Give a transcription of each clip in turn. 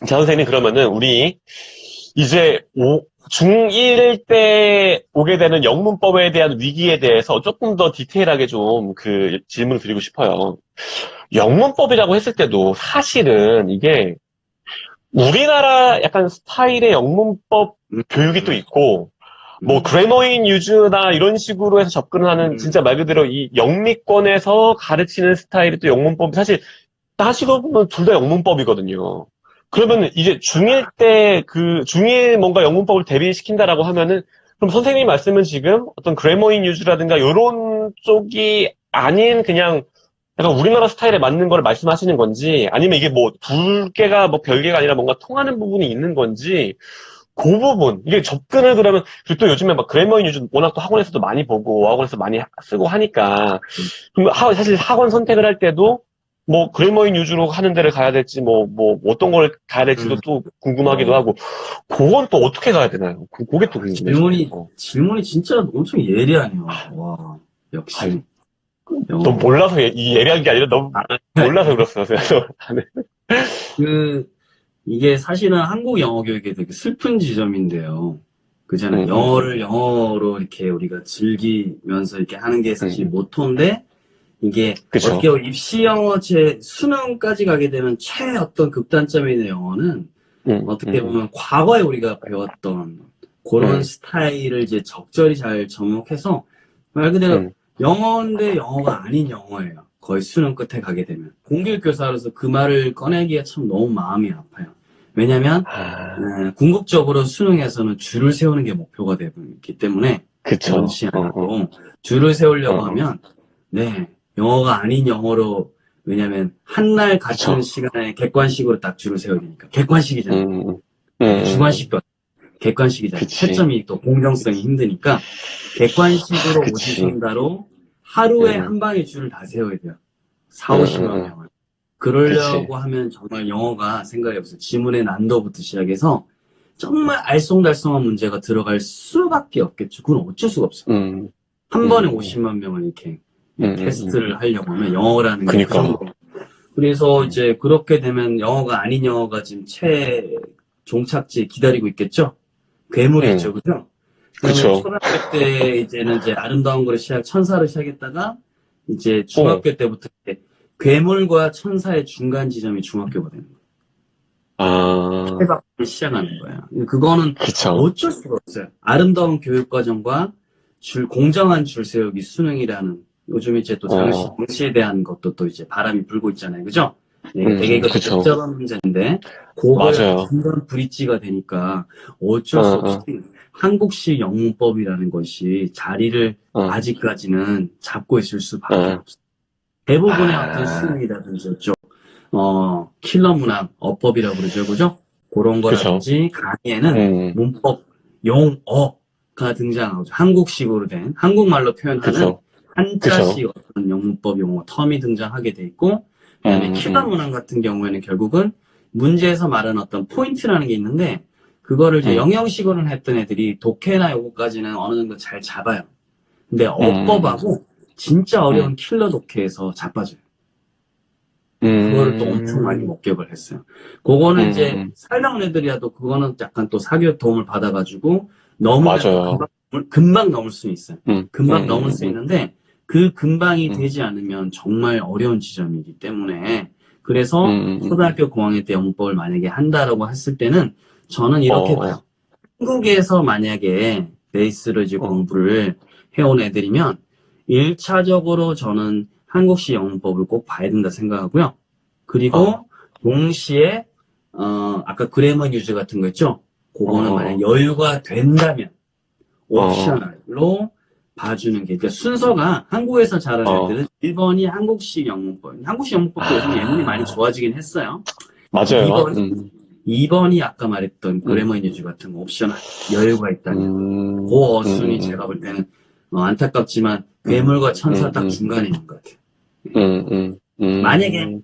자, 선생님, 그러면은, 우리, 이제, 중1 때 오게 되는 영문법에 대한 위기에 대해서 조금 더 디테일하게 좀 그 질문을 드리고 싶어요. 영문법이라고 했을 때도 사실은 이게 우리나라 약간 스타일의 영문법 음, 교육이 또 있고, 뭐, 음, 그래머인 유즈나 이런 식으로 해서 접근을 하는, 음, 진짜 말 그대로 이 영미권에서 가르치는 스타일이 또 영문법, 사실 따지고 보면 둘 다 영문법이거든요. 그러면 이제 중1 때 중1 뭔가 영문법을 대비시킨다라고 하면은, 그럼 선생님 말씀은 지금 어떤 그래머인 유즈라든가 이런 쪽이 아닌 그냥 약간 우리나라 스타일에 맞는 걸 말씀하시는 건지, 아니면 이게 뭐 두 개가 뭐 별개가 아니라 뭔가 통하는 부분이 있는 건지, 그 부분, 이게 접근을 그러면, 그리고 또 요즘에 막 그래머인 유즈 워낙 또 학원에서도 많이 보고, 학원에서 많이 쓰고 하니까, 그럼 사실 학원 선택을 할 때도, 뭐, 그래머인 유즈로 하는 데를 가야 될지, 어떤 걸 가야 될지도 음. 또 궁금하기도 어, 하고, 그건 또 어떻게 가야 되나요? 그게 또 궁금해지네요. 질문이 진짜 엄청 예리하네요. 와, 아유, 역시, 너무 영어. 몰라서, 이 예리한 게 아니라 너무 아, 몰라서 그렇어요. 그래서, 그, 이게 사실은 한국 영어 교육의 되게 슬픈 지점인데요. 그잖아요. 음, 음, 영어를 영어로 이렇게 우리가 즐기면서 이렇게 하는 게 사실 음. 모토인데, 이게 그쵸. 어떻게 보면 입시 영어 수능까지 가게 되면 어떤 극단점에 있는 영어는 어떻게 음, 보면 과거에 우리가 배웠던 그런 음, 스타일을 이제 적절히 잘 접목해서 말 그대로 음, 영어인데 영어가 아닌 영어예요. 거의 수능 끝에 가게 되면. 공길교사로서 그 말을 꺼내기가 참 너무 마음이 아파요. 왜냐면 아, 궁극적으로 수능에서는 줄을 세우는 게 목표가 되고 있기 때문에 그쵸. 원치 않아도 줄을 세우려고 어, 하면 네, 영어가 아닌 영어로 왜냐면 한 날 같은 그쵸. 시간에 객관식으로 딱 줄을 세워야 되니까 객관식이잖아요. 음, 음, 아, 이게 음, 주관식도 객관식이잖아요. 그치. 채점이 또 공정성이 힘드니까 객관식으로 그치. 오지선다로 하루에 음, 한 방에 줄을 다 세워야 돼요. 4, 음, 50만 음, 명을. 그치. 그러려고 하면 정말 영어가 생각이 없어요. 지문의 난도부터 시작해서 정말 알쏭달쏭한 문제가 들어갈 수밖에 없겠죠. 그건 어쩔 수가 없어요. 음, 한 번에 음, 50만 명을 이렇게 음. 테스트를 하려고 하면 영어라는 게 그 그니까. 정도. 그래서 음, 이제 그렇게 되면 영어가 아닌 영어가 지금 종착지에 기다리고 있겠죠? 괴물이 있죠, 음, 그죠? 그러면 그쵸. 초등학교 때 이제는 이제 아름다운 거를 천사를 시작했다가 이제 어, 중학교 때부터 이제 괴물과 천사의 중간 지점이 중학교가 되는 거예요. 아, 해박을 시작하는 거예요. 그거는 그쵸. 어쩔 수가 없어요. 아름다운 교육 과정과 공정한 줄 세우기 수능이라는 요즘 이제 또 어, 정시에 대한 것도 또 이제 바람이 불고 있잖아요. 그죠? 네, 되게 이것도 그쵸. 복잡한 문제인데 그거에 어떤 맞아요. 중간 브릿지가 되니까 어, 어쩔 수 없이 어, 한국식 영문법이라는 것이 자리를 어, 아직까지는 잡고 있을 수밖에 어, 없어요. 대부분의 어떤 아, 수능이라든지 킬러 문항, 어법이라고 그러죠. 그죠? 그런 그쵸. 거라든지 강의에는 음, 문법, 용어가 등장하죠. 한국식으로 된, 한국말로 표현하는 그쵸. 그쵸. 한자식 어떤 영문법 용어, 텀이 등장하게 돼 있고, 그 다음에 음, 킬러 음, 문항 같은 경우에는 결국은 문제에서 말하는 어떤 포인트라는 게 있는데, 그거를 이제 음, 영영식으로 했던 애들이 독해나 요거까지는 어느 정도 잘 잡아요. 근데 음, 어법하고 진짜 음, 어려운 킬러 독해에서 자빠져요. 그거를 또 엄청 많이 음, 목격을 했어요. 그거는 이제 음, 살다운 애들이라도 그거는 약간 또 사교육 도움을 받아가지고 넘으면 또 맞아요. 금방 넘을 수 있어요. 금방 넘을 수 음. 있는데 그 금방이 음, 되지 않으면 정말 어려운 지점이기 때문에 음, 그래서 음, 초등학교 고학년 때 영문법을 만약에 한다라고 했을 때는 저는 어, 이렇게 봐요. 어, 한국에서 만약에 베이스로 이제 어, 공부를 해온 애들이면 1차적으로 저는 한국식 영문법을 꼭 봐야 된다 생각하고요. 어, 그리고 동시에 아까 그래머 유즈 같은 거 있죠? 어, 그거는 만약 어, 여유가 된다면 어, 어, 옵셔널로 봐주는 게 그러니까 순서가 한국에서 자란 어, 애들은 1번이 한국식 영문법. 한국식 영문법도 요즘 예능이 많이 아, 좋아지긴 했어요. 맞아요. 2번이 아까 말했던 음, 그래머 유즈 같은 거 옵셔널 여유가 있다면 그 음, 어순이 제가 볼 때는 안타깝지만 괴물과 천사 딱 음, 중간에 있는 것 같아요. 예. 음, 음, 만약에 음,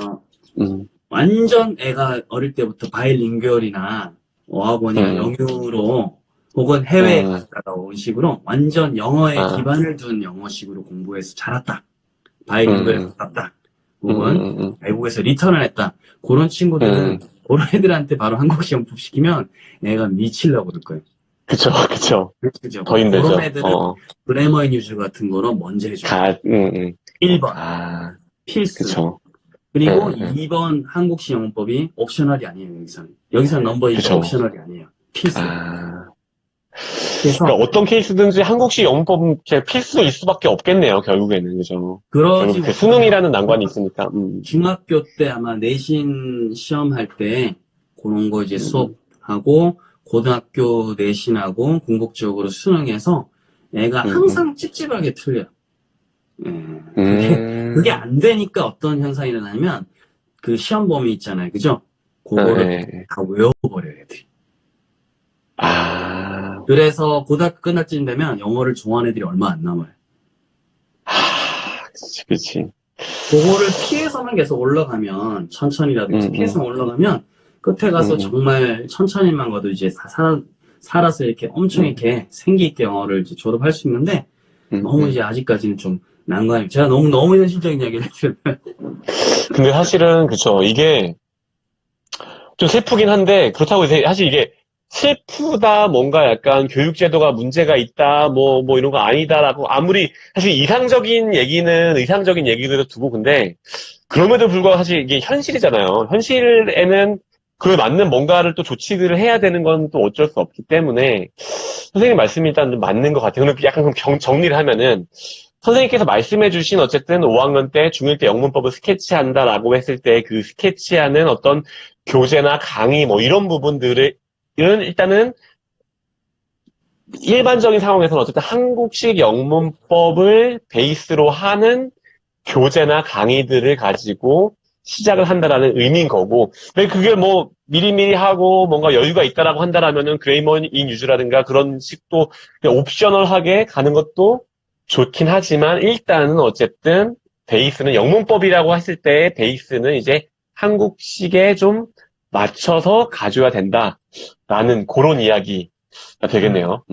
어, 음, 완전 애가 어릴 때부터 바이링구얼이나 어학원이나 음, 영유로 혹은 해외에 음, 갔다가 온 식으로 완전 영어에 아, 기반을 둔 영어식으로 공부해서 잘했다. 음, 바이링구얼에 음, 가깝다. 혹은 음, 외국에서 리턴을 했다. 그런 음, 친구들은 그런 애들한테 바로 한국 시험 시키면 애가 미치려고 그럴 거예요. 그쵸, 그쵸. 그죠? 더 힘들죠. 그런 애들은 그래머 인 유즈 같은 거로 먼저 해줘요. 1번 아, 필수. 그쵸. 그리고 응, 응. 2번 한국식 영문법이 옵셔널이 아니에요, 여기서는. 여기서는 넘버 2가 그쵸. 옵셔널이 아니에요. 필수예요. 아. 그래서 그러니까 어떤 케이스든지 한국식 영문법은 그냥 필수일 수밖에 없겠네요, 결국에는. 그죠. 그러지 결국 그 못하면 수능이라는 난관이 있으니까. 중학교 때 아마 내신 시험할 때 그런 거 이제 음, 수업하고 고등학교 내신하고 궁극적으로 수능해서 애가 음, 음, 항상 찝찝하게 틀려요. 예, 그게 음. 안 되니까 어떤 현상이 일어나면 그 시험 범위 있잖아요. 그죠? 아, 그거를 예. 다 외워버려요, 애들이. 아, 그래서 고등학교 끝날 쯤 되면 영어를 좋아하는 애들이 얼마 안 남아요. 그치, 그치. 그거를 피해서만 계속 올라가면, 천천히라도 계속 음, 음, 피해서 올라가면, 끝에 가서 음, 정말 천천히만 가도 이제 살아서 이렇게 엄청 음, 이렇게 생기 있게 영어를 이제 졸업할 수 있는데, 너무 음. 이제 아직까지는 좀 난관이, 제가 너무 현실적인 이야기를 해드리면, 근데 사실은, 그쵸. 이게 좀 슬프긴 한데, 그렇다고 해서 사실 이게 슬프다, 뭔가 약간 교육제도가 문제가 있다, 뭐 이런 거 아니다라고 아무리 사실 이상적인 얘기들을 두고 근데, 그럼에도 불구하고 사실 이게 현실이잖아요. 현실에는 그에 맞는 뭔가를 또 조치들을 해야 되는 건 또 어쩔 수 없기 때문에 선생님 말씀이 일단 맞는 것 같아요. 그럼 약간 그럼 정리를 하면은 선생님께서 말씀해주신 어쨌든 5학년 때 중1 때 영문법을 스케치한다라고 했을 때 그 스케치하는 어떤 교재나 강의 뭐 이런 부분들을 일단은 일반적인 상황에서는 어쨌든 한국식 영문법을 베이스로 하는 교재나 강의들을 가지고 시작을 한다라는 의미인 거고, 근데 그게 뭐 미리미리 하고 뭔가 여유가 있다라고 한다라면은 그레이머 인 유즈라든가 그런 식도 그냥 옵셔널하게 가는 것도 좋긴 하지만 일단은 어쨌든 베이스는 영문법이라고 했을 때 베이스는 이제 한국식에 좀 맞춰서 가져야 된다라는 그런 이야기가 되겠네요.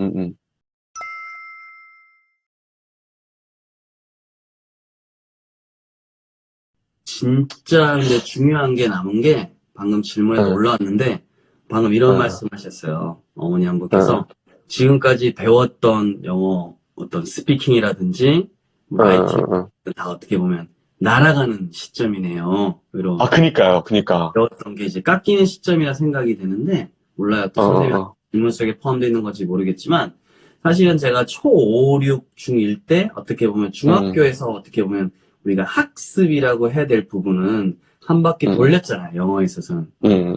진짜 근데 중요한 게 남은 게, 방금 질문에도 응, 올라왔는데, 방금 이런 응, 말씀 하셨어요. 어머니 한 응, 분께서, 지금까지 배웠던 영어, 어떤 스피킹이라든지, 응, 라이팅, 응. 다 어떻게 보면 날아가는 시점이네요. 아, 그니까요, 그니까. 배웠던 게 이제 깎이는 시점이라 생각이 되는데, 몰라요. 또 어, 선생님 어, 질문 속에 포함되어 있는 건지 모르겠지만, 사실은 제가 초5, 6, 중1 때 어떻게 보면 음, 중학교에서 어떻게 보면 우리가 학습이라고 해야 될 부분은 한 바퀴 음, 돌렸잖아요. 영어에 있어서는. 음.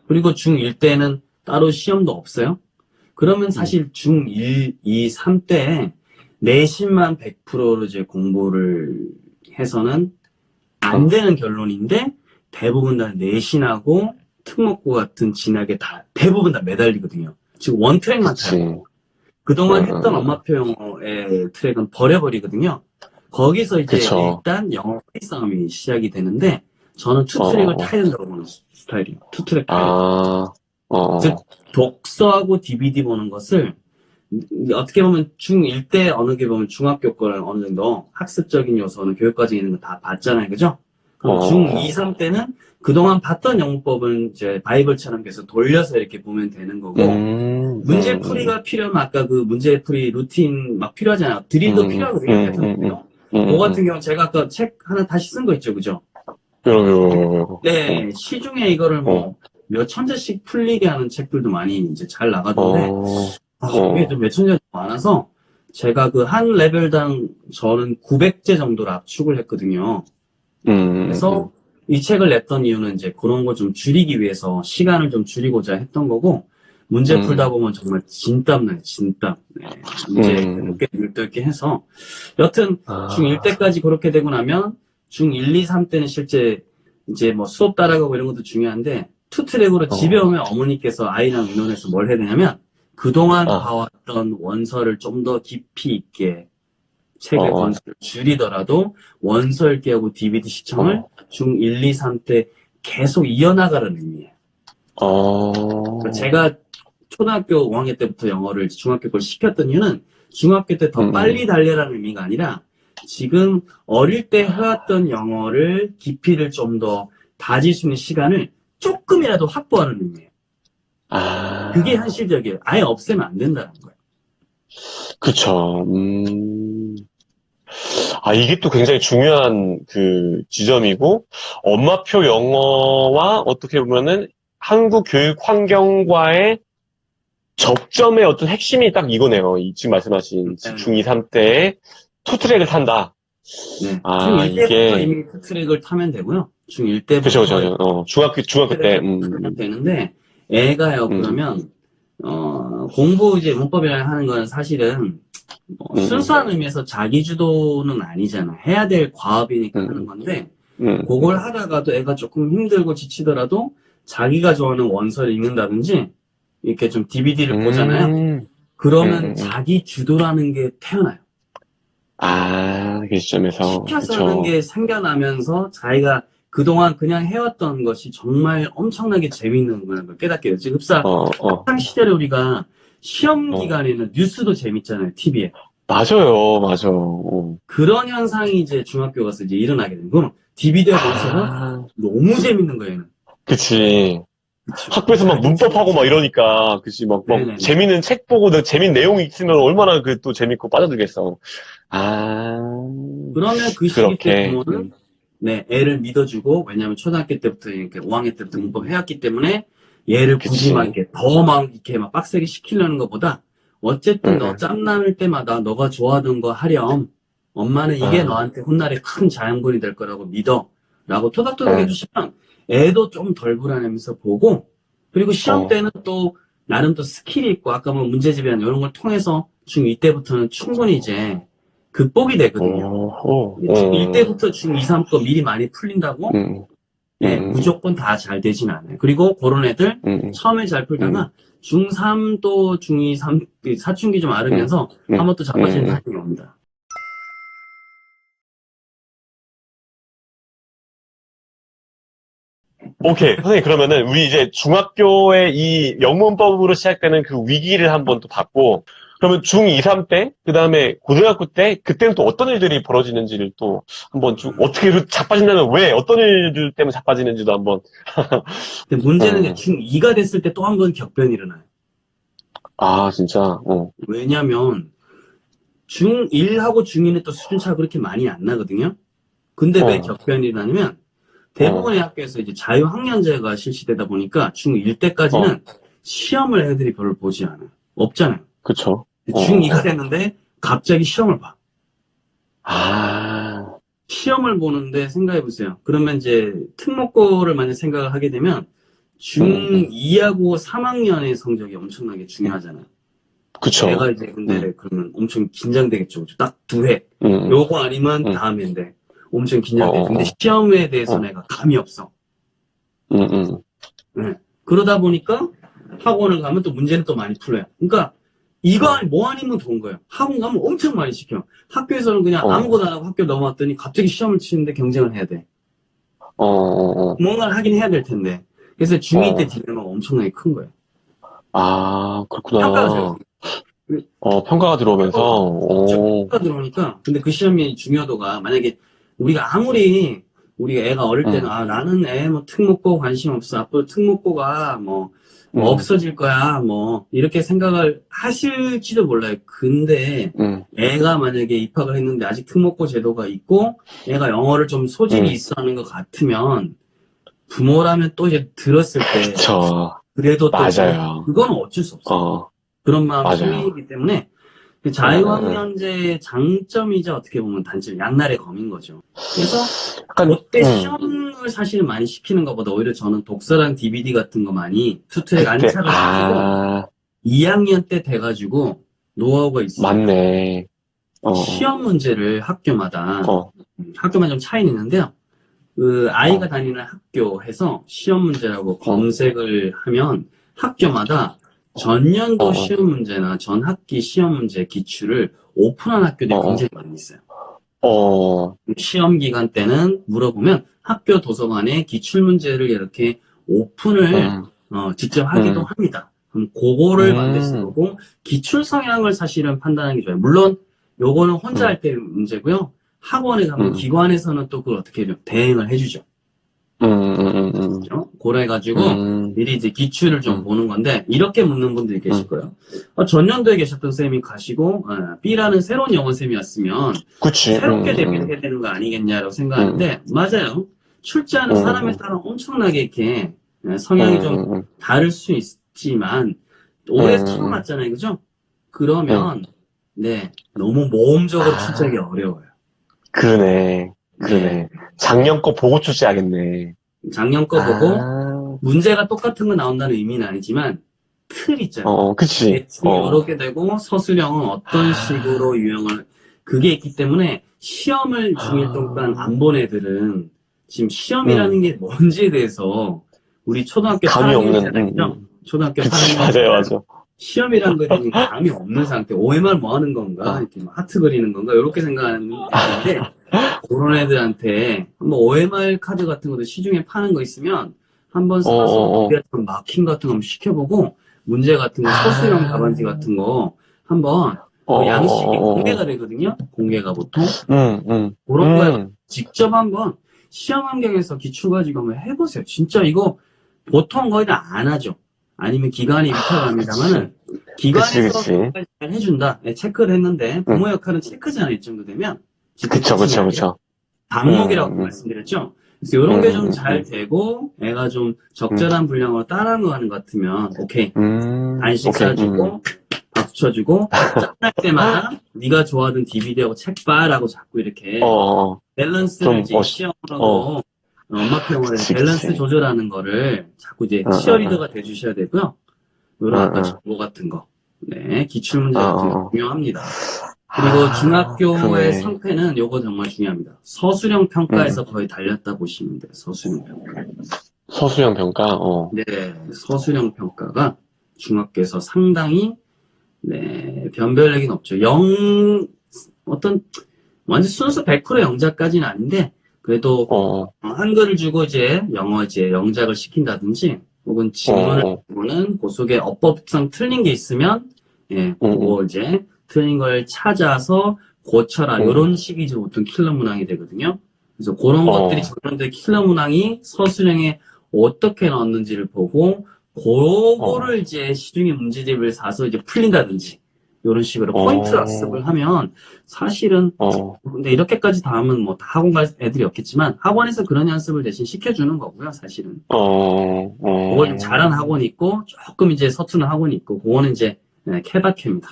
그리고 중1 때는 따로 시험도 없어요. 그러면 음. 사실 중1, 2, 3 때 내신만 100%로 이제 공부를 해서는 안 어, 되는 결론인데, 대부분 다 내신하고 특목고 같은 진학에 다 대부분 다 매달리거든요. 지금 원 트랙만 타요. 그치. 그동안 했던 어, 엄마표 영어의 트랙은 버려버리거든요. 거기서 이제 그쵸. 일단 영어 회의 싸움이 시작이 되는데, 저는 투 어, 트랙을 어, 타야 된다고 보는 스타일이에요. 투 트랙 타야 돼. 아, 즉 독서하고 DVD 보는 것을, 어떻게 보면 중1 때 어느 게 보면 중학교 거를 어느 정도 학습적인 요소는 교육과정에 있는 거 다 봤잖아요. 그죠? 그럼 중2, 어, 3 때는 그동안 봤던 영문법은 이제 바이블처럼 계속 돌려서 이렇게 보면 되는 거고, 문제풀이가 필요하면 아까 그 문제풀이 루틴 막 필요하잖아요. 드릴도 필요하거든요. 패턴들요. 그거 같은 경우는 제가 아까 책 하나 다시 쓴 거 있죠. 그죠? 네, 시중에 이거를 뭐 몇 천자씩 풀리게 하는 책들도 많이 이제 잘 나가던데, 이게 좀 몇 천자 많아서 제가 그 한 레벨당 저는 900제 정도를 압축을 했거든요. 그래서 이 책을 냈던 이유는 이제 그런 거 좀 줄이기 위해서 시간을 좀 줄이고자 했던 거고, 문제 풀다 보면 정말 진땀 나요, 진땀. 네, 문제 몇개 읽게 해서. 여튼 중1 때까지 그렇게 되고 나면 중1, 2, 3 때는 실제 이제 뭐 수업 따라가고 이런 것도 중요한데, 투트랙으로 집에 오면 어머니께서 아이랑 의논해서 뭘 해야 되냐면, 그동안 봐왔던 원서를 좀 더 깊이 있게, 책의 권수를 줄이더라도 원서 읽기하고 DVD 시청을 중1, 2, 3 때 계속 이어나가라는 의미예요. 제가 초등학교 5학년 때부터 영어를 중학교 걸 시켰던 이유는 중학교 때 더 빨리 달려라는 의미가 아니라, 지금 어릴 때 해왔던 영어를 깊이를 좀 더 다질 수 있는 시간을 조금이라도 확보하는 의미예요. 아, 그게 현실적이에요. 아예 없애면 안 된다는 거예요. 그쵸. 아, 이게 또 굉장히 중요한 그 지점이고, 엄마표 영어와 어떻게 보면은 한국 교육 환경과의 접점의 어떤 핵심이 딱 이거네요. 지금 말씀하신 중2, 3때에 투트랙을 탄다. 네. 아, 중1 때부터 이게, 이미 트랙을 타면 되고요. 중1 그쵸, 때부터 그쵸. 중학교 때, 타면 되는데, 애가요, 음, 그러면, 공부 이제 문법이랑 하는 거는 사실은, 순수한 의미에서 자기 주도는 아니잖아. 해야 될 과업이니까 하는 건데, 그걸 하다가도 애가 조금 힘들고 지치더라도, 자기가 좋아하는 원서를 읽는다든지, 이렇게 좀 DVD를 보잖아요. 그러면 자기 주도라는 게 태어나요. 아, 그 시점에서, 시켜서 하는 그쵸. 게 생겨나면서 자기가 그동안 그냥 해왔던 것이 정말 엄청나게 재밌는 걸 깨닫게 됐지. 흡사 학창 시절에 우리가 시험 기간에는 뉴스도 재밌잖아요, TV에. 맞아요, 맞아. 그런 현상이 이제 중학교 가서 이제 일어나게 된 거는 DVD에 원서가 너무 재밌는 거예요, 얘는. 그치. 그쵸. 학교에서 막 문법하고 막 이러니까, 그치. 막 네네네. 재밌는 책 보고 재밌는 내용이 있으면 얼마나 그 또 재밌고 빠져들겠어. 아, 그러면 그 시기 때 그렇게. 부모는 네, 애를 믿어주고, 왜냐하면 초등학교 때부터 이렇게 5학년 때부터 문법 해왔기 때문에 얘를 굳이 막 그치. 이렇게 더 막 이렇게 막 빡세게 시키려는 것보다 어쨌든 너 짬날 때마다 너가 좋아하던 거 하렴. 엄마는 이게 너한테 훗날에 큰 자양분이 될 거라고 믿어. 라고 토닥토닥 해주시면 애도 좀 덜 불안하면서 보고, 그리고 시험 때는 또 나름 또 스킬이 있고 아까 뭐 문제집이나 이런 걸 통해서 중2 때부터는 충분히 이제 극복이 되거든요. 중1 때부터 중2, 3 거 미리 많이 풀린다고 예, 무조건 다 잘 되진 않아요. 그리고 그런 애들 처음에 잘 풀다가 중3 또 중2, 3 사춘기 좀 앓으면서 한번 또 자빠지는 타이밍이 옵니다. 오케이. 선생님, 그러면은, 우리 이제 중학교의 이 영문법으로 시작되는 그 위기를 한번 또 봤고, 그러면 중2, 3 때, 그 다음에 고등학교 때, 그때는 또 어떤 일들이 벌어지는지를 또 한번 어떻게 자빠진다면 왜, 어떤 일들 때문에 자빠지는지도 한번. 근데 문제는 이제 중2가 됐을 때 또 한 번 격변이 일어나요. 아, 진짜, 왜냐면 중1하고 중2는 또 수준차가 그렇게 많이 안 나거든요. 근데 왜 격변이 일어나냐면 대부분의 학교에서 이제 자유학년제가 실시되다 보니까 중1 때까지는 시험을 애들이 별로 보지 않아요. 없잖아요. 그쵸. 중2가 됐는데 갑자기 시험을 봐. 아, 시험을 보는데 생각해보세요. 그러면 이제 특목고를 만약 생각을 하게 되면 중2하고 3학년의 성적이 엄청나게 중요하잖아요. 그쵸. 내가 이제 근데 그러면 엄청 긴장되겠죠. 딱 2회. 요거 아니면 다음 해인데 엄청 긴장돼. 근데 시험에 대해서 내가 감이 없어. 네. 그러다 보니까 학원을 가면 또 문제는 또 많이 풀려요. 그러니까 이거 뭐 아니면 좋은 거예요. 학원 가면 엄청 많이 시켜. 학교에서는 그냥 아무것도 안 하고 학교 넘어왔더니 갑자기 시험을 치는데 경쟁을 해야 돼. 뭔가를 하긴 해야 될 텐데. 그래서 중2 때 딜레마가 엄청나게 큰 거예요. 아, 그렇구나. 평가가 평가가 들어오면서, 평가가 들어오니까, 근데 그 시험의 중요도가, 만약에 우리가 아무리, 우리가 애가 어릴 때는, 나는 애 뭐 특목고 관심 없어. 앞으로 특목고가 뭐 없어질 거야. 뭐, 이렇게 생각을 하실지도 몰라요. 근데, 애가 만약에 입학을 했는데 아직 특목고 제도가 있고, 애가 영어를 좀 소질이 있어 하는 것 같으면, 부모라면 또 이제 들었을 때, 그쵸. 그래도 또, 맞아요. 그건 어쩔 수 없어. 그런 마음이 생기기 때문에, 자유학년제의 장점이자 어떻게 보면 단점, 양날의 검인 거죠. 그래서 그때 시험을 사실 많이 시키는 것보다 오히려 저는 독서랑 DVD 같은 거 많이 투트랙 안착을 시키고 2학년 때 돼가지고 노하우가 있습니다. 맞네. 시험 문제를 학교마다 좀 차이는 있는데요. 그 아이가 다니는 학교에서 시험 문제라고 검색을 하면 학교마다 전년도 시험 문제나 전 학기 시험 문제 기출을 오픈한 학교들이 굉장히 많이 있어요. 시험 기간 때는 물어보면 학교 도서관에 기출 문제를 이렇게 오픈을 직접 하기도 합니다. 그럼 그거를 반드시 보고 기출 성향을 사실은 판단하는 게 좋아요. 물론 요거는 혼자 할 때 문제고요. 학원에 가면 기관에서는 또 그걸 어떻게 대행을 해주죠. 그렇죠? 그래가지고 미리 이제 기출을 좀 보는 건데 이렇게 묻는 분들이 계실 거예요. 전년도에 계셨던 쌤이 가시고 B라는 새로운 영어 쌤이었으면 그치. 새롭게 대비해야 되는 거 아니겠냐라고 생각하는데 맞아요. 출제하는 사람에 따라 엄청나게 이렇게 성향이 좀 다를 수 있지만 올해 처음 왔잖아요, 그죠? 그러면 네 너무 모험적으로 출제하기 어려워요. 그러네. 네. 작년 거 보고 출제하겠네. 작년 거 보고 문제가 똑같은 거 나온다는 의미는 아니지만 틀 있잖아요. 그치. 대충 이렇게 되고 서술형은 어떤 식으로 유형을 그게 있기 때문에 시험을 중1 동안 안 본 애들은 지금 시험이라는 게 뭔지에 대해서 우리 초등학교 감이 8학년 없는, 때잖아요. 초등학교 그치, 8학년 맞아. 시험이라는 거에 대한 감이 없는 상태. OMR 뭐 하는 건가? 이렇게 뭐 하트 그리는 건가? 이렇게 생각하는 애인데 그런 애들한테 한번 OMR 카드 같은 것도 시중에 파는 거 있으면 한번 사서 마킹 같은 거 한번 시켜보고 문제 같은 거 서술형 답안지 같은 거 한번 양식이 공개가 되거든요. 공개가 보통 그런 거에 직접 한번 시험 환경에서 기출 가지고 한번 해보세요. 진짜 이거 보통 거의 다 안 하죠. 아니면 기관이 위탁합니다만은 기관에서 잘 해준다. 네, 체크를 했는데 부모 역할은 체크잖아요. 이 정도 되면. 그쵸. 방목이라고 말씀드렸죠. 그래서 이런 게 좀 잘 되고 애가 좀 적절한 분량으로 따라하는 거 하는 것 같으면 오케이. 간식 사주고 박수 쳐주고 짠할 때마다 네가 좋아하던 DVD하고 책 봐라고 자꾸 이렇게 밸런스를 이제 시험으로 엄마표 영어를 밸런스 조절하는 거를 자꾸 이제 치어리더가 돼주셔야 되고요. 요런 아까 정보 같은 거. 네, 기출문제 같은 거 중요합니다. 그리고 중학교의 상태는 요거 정말 중요합니다. 서술형 평가에서 거의 달렸다 보시면 돼요. 서술형 평가. 서술형 평가? 네, 서술형 평가가 중학교에서 상당히 네, 변별력이 높죠. 어떤 완전 순수 100% 영작까지는 아닌데 그래도 한글을 주고 이제 영어 이제 영작을 시킨다든지 혹은 질문을 주고는 그 속에 어법상 틀린 게 있으면 예, 그거 이제 틀린 걸 찾아서 고쳐라 이런 식이 이제 보통 킬러 문항이 되거든요. 그래서 그런 것들이 전년도에 킬러 문항이 서술형에 어떻게 나왔는지를 보고 그거를 이제 시중에 문제집을 사서 이제 풀린다든지 이런 식으로 포인트 학습을 하면 사실은 근데 이렇게까지 다 하면 뭐 다 학원 갈 애들이 없겠지만 학원에서 그런 연습을 대신 시켜주는 거고요. 사실은 그걸 좀 잘하는 학원이 있고 조금 이제 서투는 학원이 있고 그거는 이제 케바케입니다.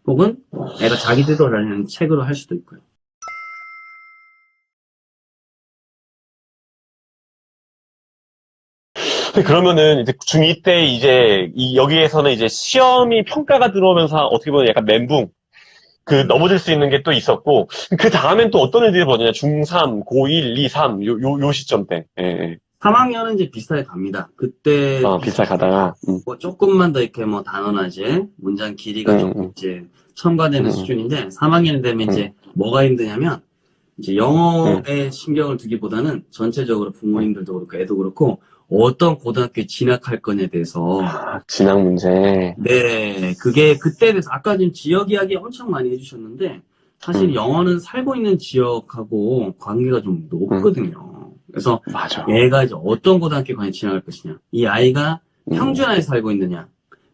혹은 애가 자기 들어라는 책으로 할 수도 있고요. 그러면은 이제 중2 때 이제 여기에서는 이제 시험이 평가가 들어오면서 어떻게 보면 약간 멘붕 넘어질 수 있는 게 또 있었고 그 다음엔 또 어떤 일들이 벌어지냐 중3, 고1, 2, 3 요 시점 때 3학년은 이제 비슷하게 갑니다. 그때 비슷하게 가다가 뭐 조금만 더 이렇게 뭐 단어나지 문장 길이가 조금 이제 첨가되는 수준인데 3학년 되면 이제 뭐가 힘드냐면 이제 영어에 신경을 두기보다는 전체적으로 부모님들도 그렇고 애도 그렇고 어떤 고등학교에 진학할 거냐에 대해서 진학 문제 네 그게 그때에 대해서 아까 지금 지역 이야기 엄청 많이 해주셨는데 사실 영어는 살고 있는 지역하고 관계가 좀 높거든요. 그래서 맞아. 얘가 이제 어떤 고등학교에 과연 진학할 것이냐 이 아이가 평준화에 살고 있느냐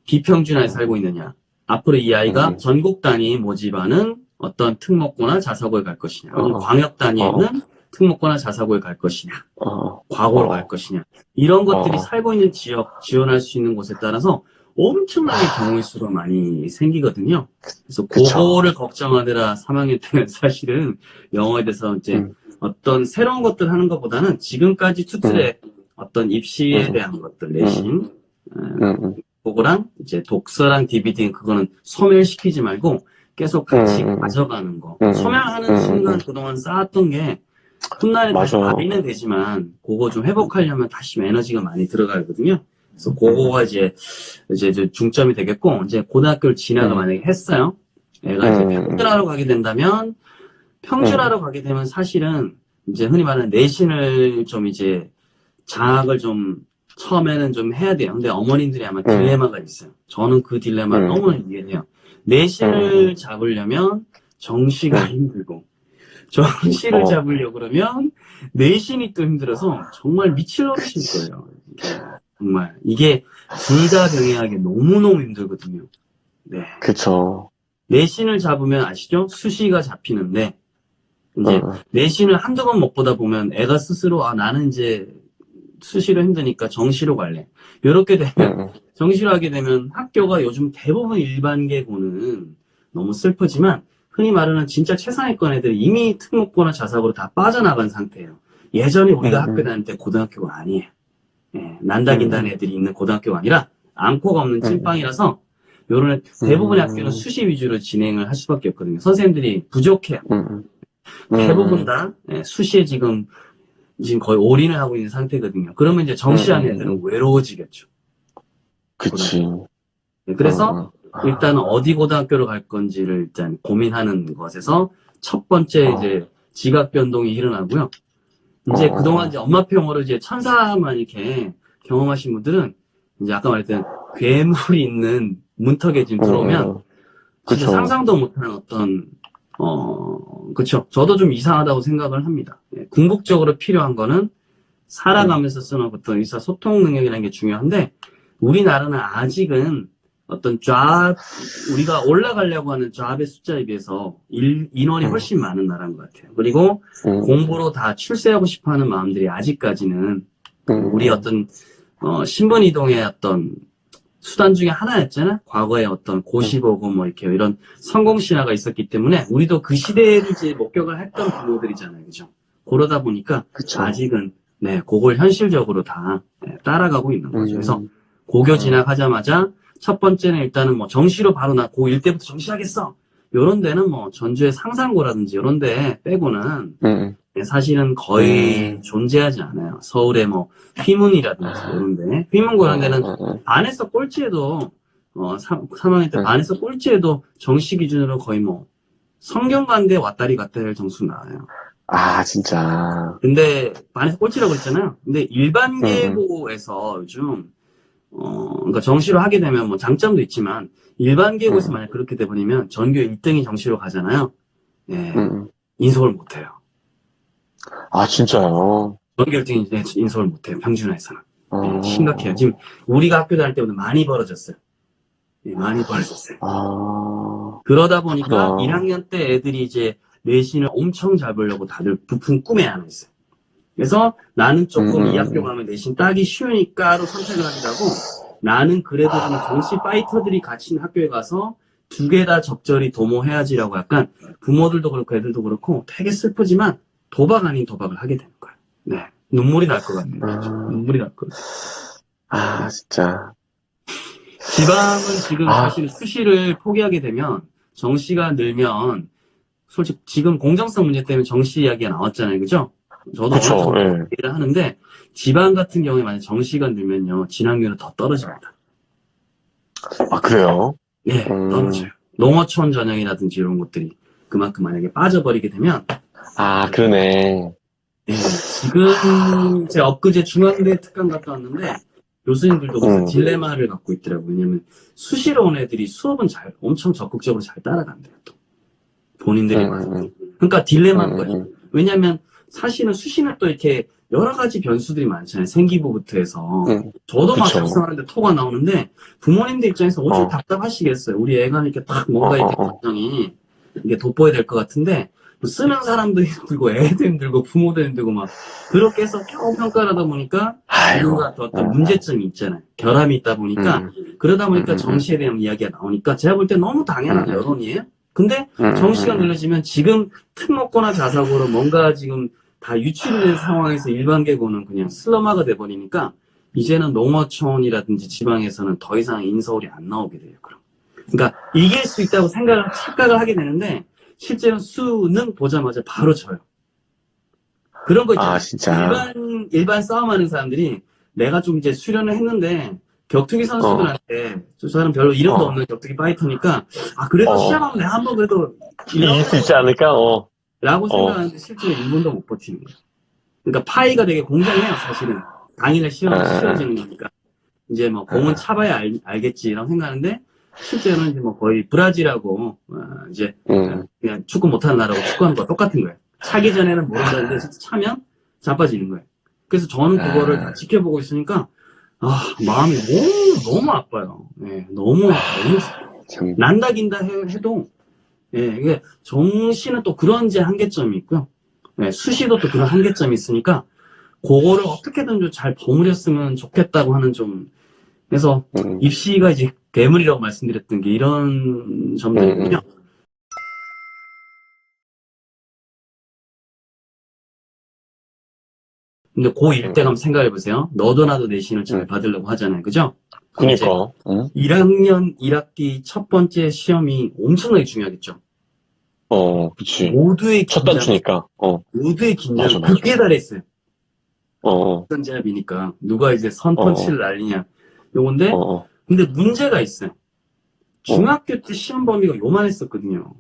비평준화에 살고 있느냐 앞으로 이 아이가 전국 단위 모집하는 어떤 특목고나 자사고에 갈 것이냐 광역 단위에는 특목고나 자사고에 갈 것이냐 과고로 갈 것이냐 이런 것들이 살고 있는 지역 지원할 수 있는 곳에 따라서 엄청나게 경우의 수가 많이 생기거든요. 그래서 그거를 걱정하느라 3학년 때는 사실은 영어에 대해서 이제 어떤 새로운 것들 하는 것보다는 지금까지 투틀의 어떤 입시에 대한 것들 내신 그거랑 이제 독서랑 DVD 그거는 소멸시키지 말고 계속 같이 가져가는 거. 소멸하는 순간 그동안 쌓았던 게 훗날에 다시 발휘는 되지만 그거 좀 회복하려면 다시 에너지가 많이 들어가거든요. 그래서 그거가 이제 중점이 되겠고 이제 고등학교를 진학을 만약에 했어요. 애가 이제 평준화로 가게 된다면 평준화로 가게 되면 사실은 이제 흔히 말하는 내신을 좀 이제 장악을 좀 처음에는 좀 해야 돼요. 근데 어머님들이 아마 딜레마가 있어요. 저는 그 딜레마를 너무나 이해해요. 내신을 잡으려면 정시가 힘들고 정시를 잡으려고 그러면 내신이 또 힘들어서 정말 미칠 노릇일 거예요. 정말. 이게 둘 다 병행하기 너무너무 힘들거든요. 네. 그쵸. 내신을 잡으면 아시죠? 수시가 잡히는데, 이제 어, 내신을 한두 번 못 보다 보면 애가 스스로, 아, 나는 이제 수시로 힘드니까 정시로 갈래. 이렇게 되면, 응, 정시로 하게 되면 학교가 요즘 대부분 일반계고는 너무 슬프지만, 흔히 말하는 진짜 최상위권 애들이 이미 특목고나 자사고로 다 빠져나간 상태예요. 예전에 우리가 학교 다닐 때 고등학교가 아니에요. 예, 난다긴다는 애들이 있는 고등학교가 아니라 암코가 없는 찐빵이라서 요런 대부분의 학교는 수시 위주로 진행을 할 수밖에 없거든요. 선생님들이 부족해요. 대부분 다 수시에 지금 거의 올인을 하고 있는 상태거든요. 그러면 이제 정시하는 애들은 외로워지겠죠. 그치. 네, 그래서 일단 어디 고등학교로 갈 건지를 일단 고민하는 것에서 첫 번째 이제 지각 변동이 일어나고요. 이제 그동안 이제 엄마병으로 이제 천사만 이렇게 경험하신 분들은 이제 아까 말했던 괴물이 있는 문턱에 지금 들어오면 진짜 그쵸. 상상도 못하는 어떤 그쵸. 저도 좀 이상하다고 생각을 합니다. 예, 궁극적으로 필요한 거는 살아가면서 쓰는 어떤 의사소통 능력이라는 게 중요한데 우리나라는 아직은 어떤 우리가 올라가려고 하는 잡의 숫자에 비해서 인원이 훨씬 많은 나라인 것 같아요. 그리고 공부로 다 출세하고 싶어 하는 마음들이 아직까지는 우리 어떤, 신분 이동의 어떤 수단 중에 하나였잖아? 과거에 어떤 고시보고 뭐 이렇게 이런 성공 신화가 있었기 때문에 우리도 그 시대를 이제 목격을 했던 부모들이잖아요. 그죠? 그러다 보니까 그쵸. 아직은 네, 그걸 현실적으로 다 따라가고 있는 거죠. 그래서 고교 진학하자마자 첫 번째는 일단은 뭐 정시로 바로 나 고1 때부터 정시하겠어. 요런 데는 뭐 전주의 상산고라든지 요런 데 빼고는 사실은 거의 존재하지 않아요. 서울의 뭐 휘문이라든지 요런 데. 휘문고 이런 데는 반에서 꼴찌해도 3학년 때 반에서 꼴찌해도 정시 기준으로 거의 뭐 성균관대 왔다리 갔다리 할 점수 나와요. 아, 진짜. 근데 반에서 꼴찌라고 했잖아요. 근데 일반계고에서 요즘 그러니까 정시로 하게 되면 뭐 장점도 있지만 일반 계고에서 만약 그렇게 돼버리면 전교 1등이 정시로 가잖아요. 예, 인서울 못해요. 아, 진짜요? 전교 1등이 인서울 못해요. 평준화에서는. 예, 심각해요. 지금 우리가 학교 다닐 때보다 많이 벌어졌어요. 예, 많이 벌어졌어요. 그러다 보니까 1학년 때 애들이 이제 내신을 엄청 잘 보려고 다들 부푼 꿈에 안에 있어요. 그래서 나는 조금 이 학교 가면 내신 따기 쉬우니까로 선택을 하기도 하고 나는 그래도 좀 정시 파이터들이 같이 있는 학교에 가서 두 개 다 적절히 도모해야지라고 약간 부모들도 그렇고 애들도 그렇고 되게 슬프지만 도박 아닌 도박을 하게 되는 거예요. 네. 눈물이 날 것 같네요. 눈물이 날 것 같아요. 아, 진짜. 지방은 지금 사실 수시를 포기하게 되면 정시가 늘면 솔직히 지금 공정성 문제 때문에 정시 이야기가 나왔잖아요. 그죠? 저도 어느 정도 얘기를 하는데 지방 같은 경우에 만약 정시가 늘면요 진학률은 더 떨어집니다. 아, 그래요? 네, 떨어져요. 농어촌 전형이라든지 이런 것들이 그만큼 만약에 빠져버리게 되면 아, 그러네. 네, 지금 제가 엊그제 중앙대 특강 갔다 왔는데 교수님들도 그래서 딜레마를 갖고 있더라고요. 왜냐면 수시로 온 애들이 수업은 엄청 적극적으로 잘 따라간대요. 또 본인들이 봐도. 그러니까 딜레마인 거예요. 왜냐면 사실은 수시는 또 이렇게 여러 가지 변수들이 많잖아요. 생기부부터 해서. 저도 막 작성하는데 토가 나오는데 부모님들 입장에서 어찌 답답하시겠어요. 우리 애가 이렇게 딱 뭔가 이렇게 걱정이 이게 돋보여야 될 것 같은데 쓰는 사람도 힘들고 애도 힘들고 부모도 힘들고 막 그렇게 해서 겨우 평가를 하다 보니까 누군가 또 어떤 문제점이 있잖아요. 결함이 있다 보니까 그러다 보니까 정시에 대한 이야기가 나오니까 제가 볼 때 너무 당연한 여론이에요. 근데 정시가 늘려지면 지금 특목고나 자사고로 뭔가 지금 다 유출된 상황에서 일반계고는 그냥 슬럼화가 돼버리니까 이제는 농어촌이라든지 지방에서는 더 이상 인서울이 안 나오게 돼요. 그러니까 이길 수 있다고 착각을 하게 되는데 실제로 수능 보자마자 바로 져요. 그런 거 있잖아요. 아, 진짜. 일반 싸움하는 사람들이 내가 좀 이제 수련을 했는데 격투기 선수들한테 저 사람 별로 이름도 없는 격투기 파이터니까 그래도 시합하면 내가 한번 그래도 이길 수 있지 않을까? 라고 생각하는데 실제로 1분도 못 버티는 거예요. 그러니까 파이가 되게 공정해요. 사실은 당일에 치러지는 거니까 이제 뭐 공은 차봐야 알겠지라고 생각하는데 실제로는 이제 뭐 거의 브라질하고 이제 그냥 축구 못하는 나라하고 축구하는 거 똑같은 거예요. 차기 전에는 모른다는데 차면 자빠지는 거예요. 그래서 저는 그거를 다 지켜보고 있으니까 마음이 너무 아파요. 예, 너무 참, 난다긴다 해도, 예, 이게 정시는 또 그런 제 한계점이 있고요. 예, 수시도 또 그런 한계점이 있으니까, 그거를 어떻게든 좀 잘 버무렸으면 좋겠다고 하는 좀, 그래서 음, 입시가 이제 괴물이라고 말씀드렸던 게 이런 음, 점들이군요. 근데 고1 때 음, 한번 생각해 보세요. 너도 나도 내신을 잘 음. 받으려고 하잖아요. 그죠? 그럼 이제 그니까, 1학년 1학기 첫 번째 시험이 엄청나게 중요하겠죠. 그치. 모두의 첫 긴장, 단추니까, 모두의 긴장 맞아, 맞아. 극에 달했어요. 어, 어, 선제압이니까 누가 이제 어, 어, 선펀치를 날리냐. 어, 요건데 어, 근데 문제가 있어요. 어, 중학교 때 시험 범위가 요만했었거든요.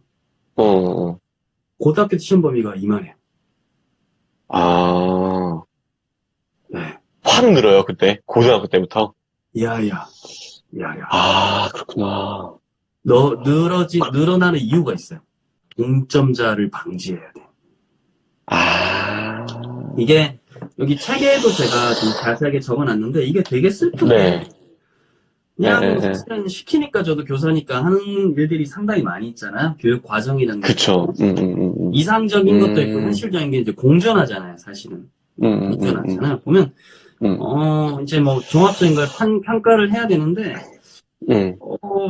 어, 어. 고등학교 때 시험 범위가 이만해요. 아, 네. 확 늘어요, 그때. 고등학교 때부터. 야야, 야야. 아, 그렇구나. 늘어나는 이유가 있어요. 동점자를 방지해야 돼. 아, 이게 여기 책에도 제가 좀 자세하게 적어놨는데 이게 되게 슬픈 게 네. 예, 그냥 예, 예. 사실은 시키니까 저도 교사니까 하는 일들이 상당히 많이 있잖아요. 교육 과정이라는 것도 그쵸. 있고 이상적인 것도 있고 음, 현실적인 게 이제 공존하잖아요. 사실은 음, 음, 공존하잖아요. 보면 음, 이제 뭐 종합적인 걸 평가를 해야 되는데 음,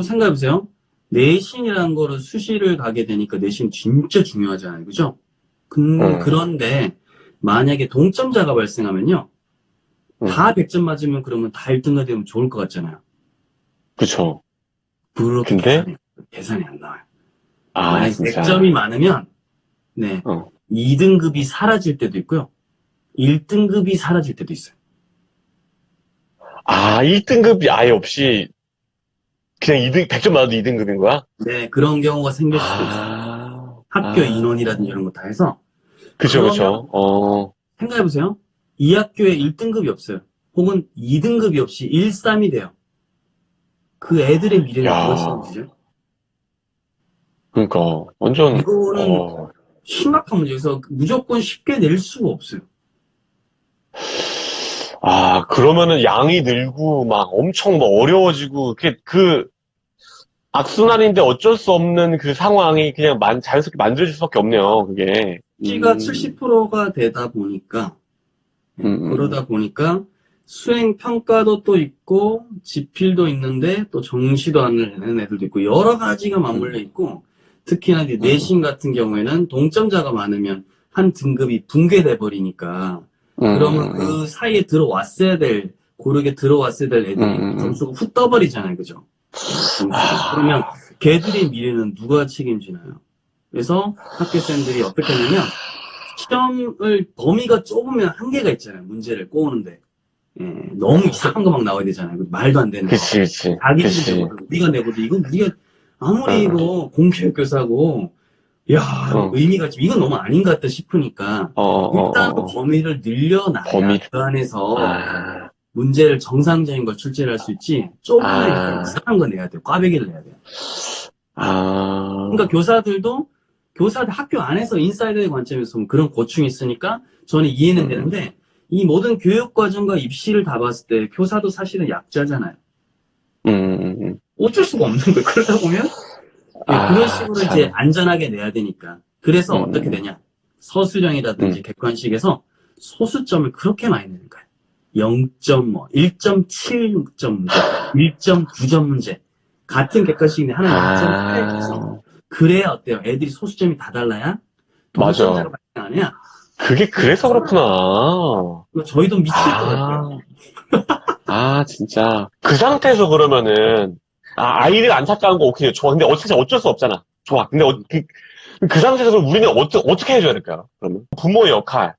생각해보세요. 내신이라는 거를 수시를 가게 되니까 내신 진짜 중요하잖아요. 그죠? 음, 그런데 만약에 동점자가 발생하면요. 음. 다 100점 맞으면 그러면 다 1등가 되면 좋을 것 같잖아요. 그쵸. 그렇게 근데, 계산이 안 나와요. 아, 만약에 진짜. 100점이 많으면, 네, 어. 2등급이 사라질 때도 있고요. 1등급이 사라질 때도 있어요. 아, 1등급이 아예 없이, 그냥 2등, 100점 맞아도 2등급인 거야? 네, 그런 경우가 생길 수도 있어요. 아, 학교 인원이라든지 이런 거 다 해서. 그쵸, 그러면 그쵸. 어, 생각해보세요. 이 학교에 1등급이 없어요. 혹은 2등급이 없이 1, 3이 돼요. 그 애들의 미래는 누가 야, 책임지죠? 그러니까, 완전, 이거는 심각한 문제여서 무조건 쉽게 낼 수가 없어요. 그러면은 양이 늘고, 막 엄청 뭐 어려워지고, 악순환인데 어쩔 수 없는 그 상황이 그냥 자연스럽게 만들어질 수밖에 없네요, 그게. C가 70%가 되다 보니까, 음, 그러다 보니까 수행 평가도 또 있고, 지필도 있는데, 또 정시도 하는 애들도 있고, 여러 가지가 음, 맞물려 있고, 특히나 이제 음, 내신 같은 경우에는 동점자가 많으면 한 등급이 붕괴돼 버리니까, 음, 그러면 음, 음, 그 사이에 고르게 들어왔어야 될 음, 애들이 음, 음. 점수가 훅 떠버리잖아요, 그죠? 점수가. 그러면 아, 걔들의 미래는 누가 책임지나요? 그래서 학교생들이 어떻게 하냐면, 시험을 범위가 좁으면 한계가 있잖아요. 문제를 꼬우는데. 예, 너무 이상한 거 막 나와야 되잖아요. 말도 안 되는 거. 그치, 그치, 자기들이 그치. 내고도 우리가 내고도 이건 우리가 어, 아무리 어, 이거 공교육 교사고 야 어, 의미가 좀 이건 너무 아닌 것 같다 싶으니까 일단은 어. 범위를 늘려놔야 범위, 그 안에서 아, 문제를 정상적인 걸 출제를 할 수 있지 좁으면 약간 아, 이상한 거 내야 돼요. 꽈배기를 내야 돼요. 그러니까 아, 교사들 학교 안에서 인사이드의 관점에서 보면 그런 고충이 있으니까 저는 이해는 음, 되는데 이 모든 교육 과정과 입시를 다 봤을 때 교사도 사실은 약자잖아요. 어쩔 수가 없는 거예요. 그러다 보면 그런 식으로 이제 참, 안전하게 내야 되니까. 그래서 어떻게 음, 되냐. 서술형이라든지 음, 객관식에서 소수점을 그렇게 많이 내는 거예요. 0점 뭐 1.7점 문제, 1.9점 문제. 같은 객관식인데 하나 1.8 해서 아, 그래야 어때요? 애들이 소수점이 다 달라야 동점자가 맞아. 발생 아니야? 그게 그래서 그렇구나. 저희도 미칠 것 같아요. 아, 진짜. 그 상태에서 그러면은, 아이를 안타까운 거 오케이. 좋아. 근데 어쩔 수 없잖아. 좋아. 근데 그 상태에서 그럼 우리는 어떻게 해줘야 될까요? 그러면? 부모의 역할.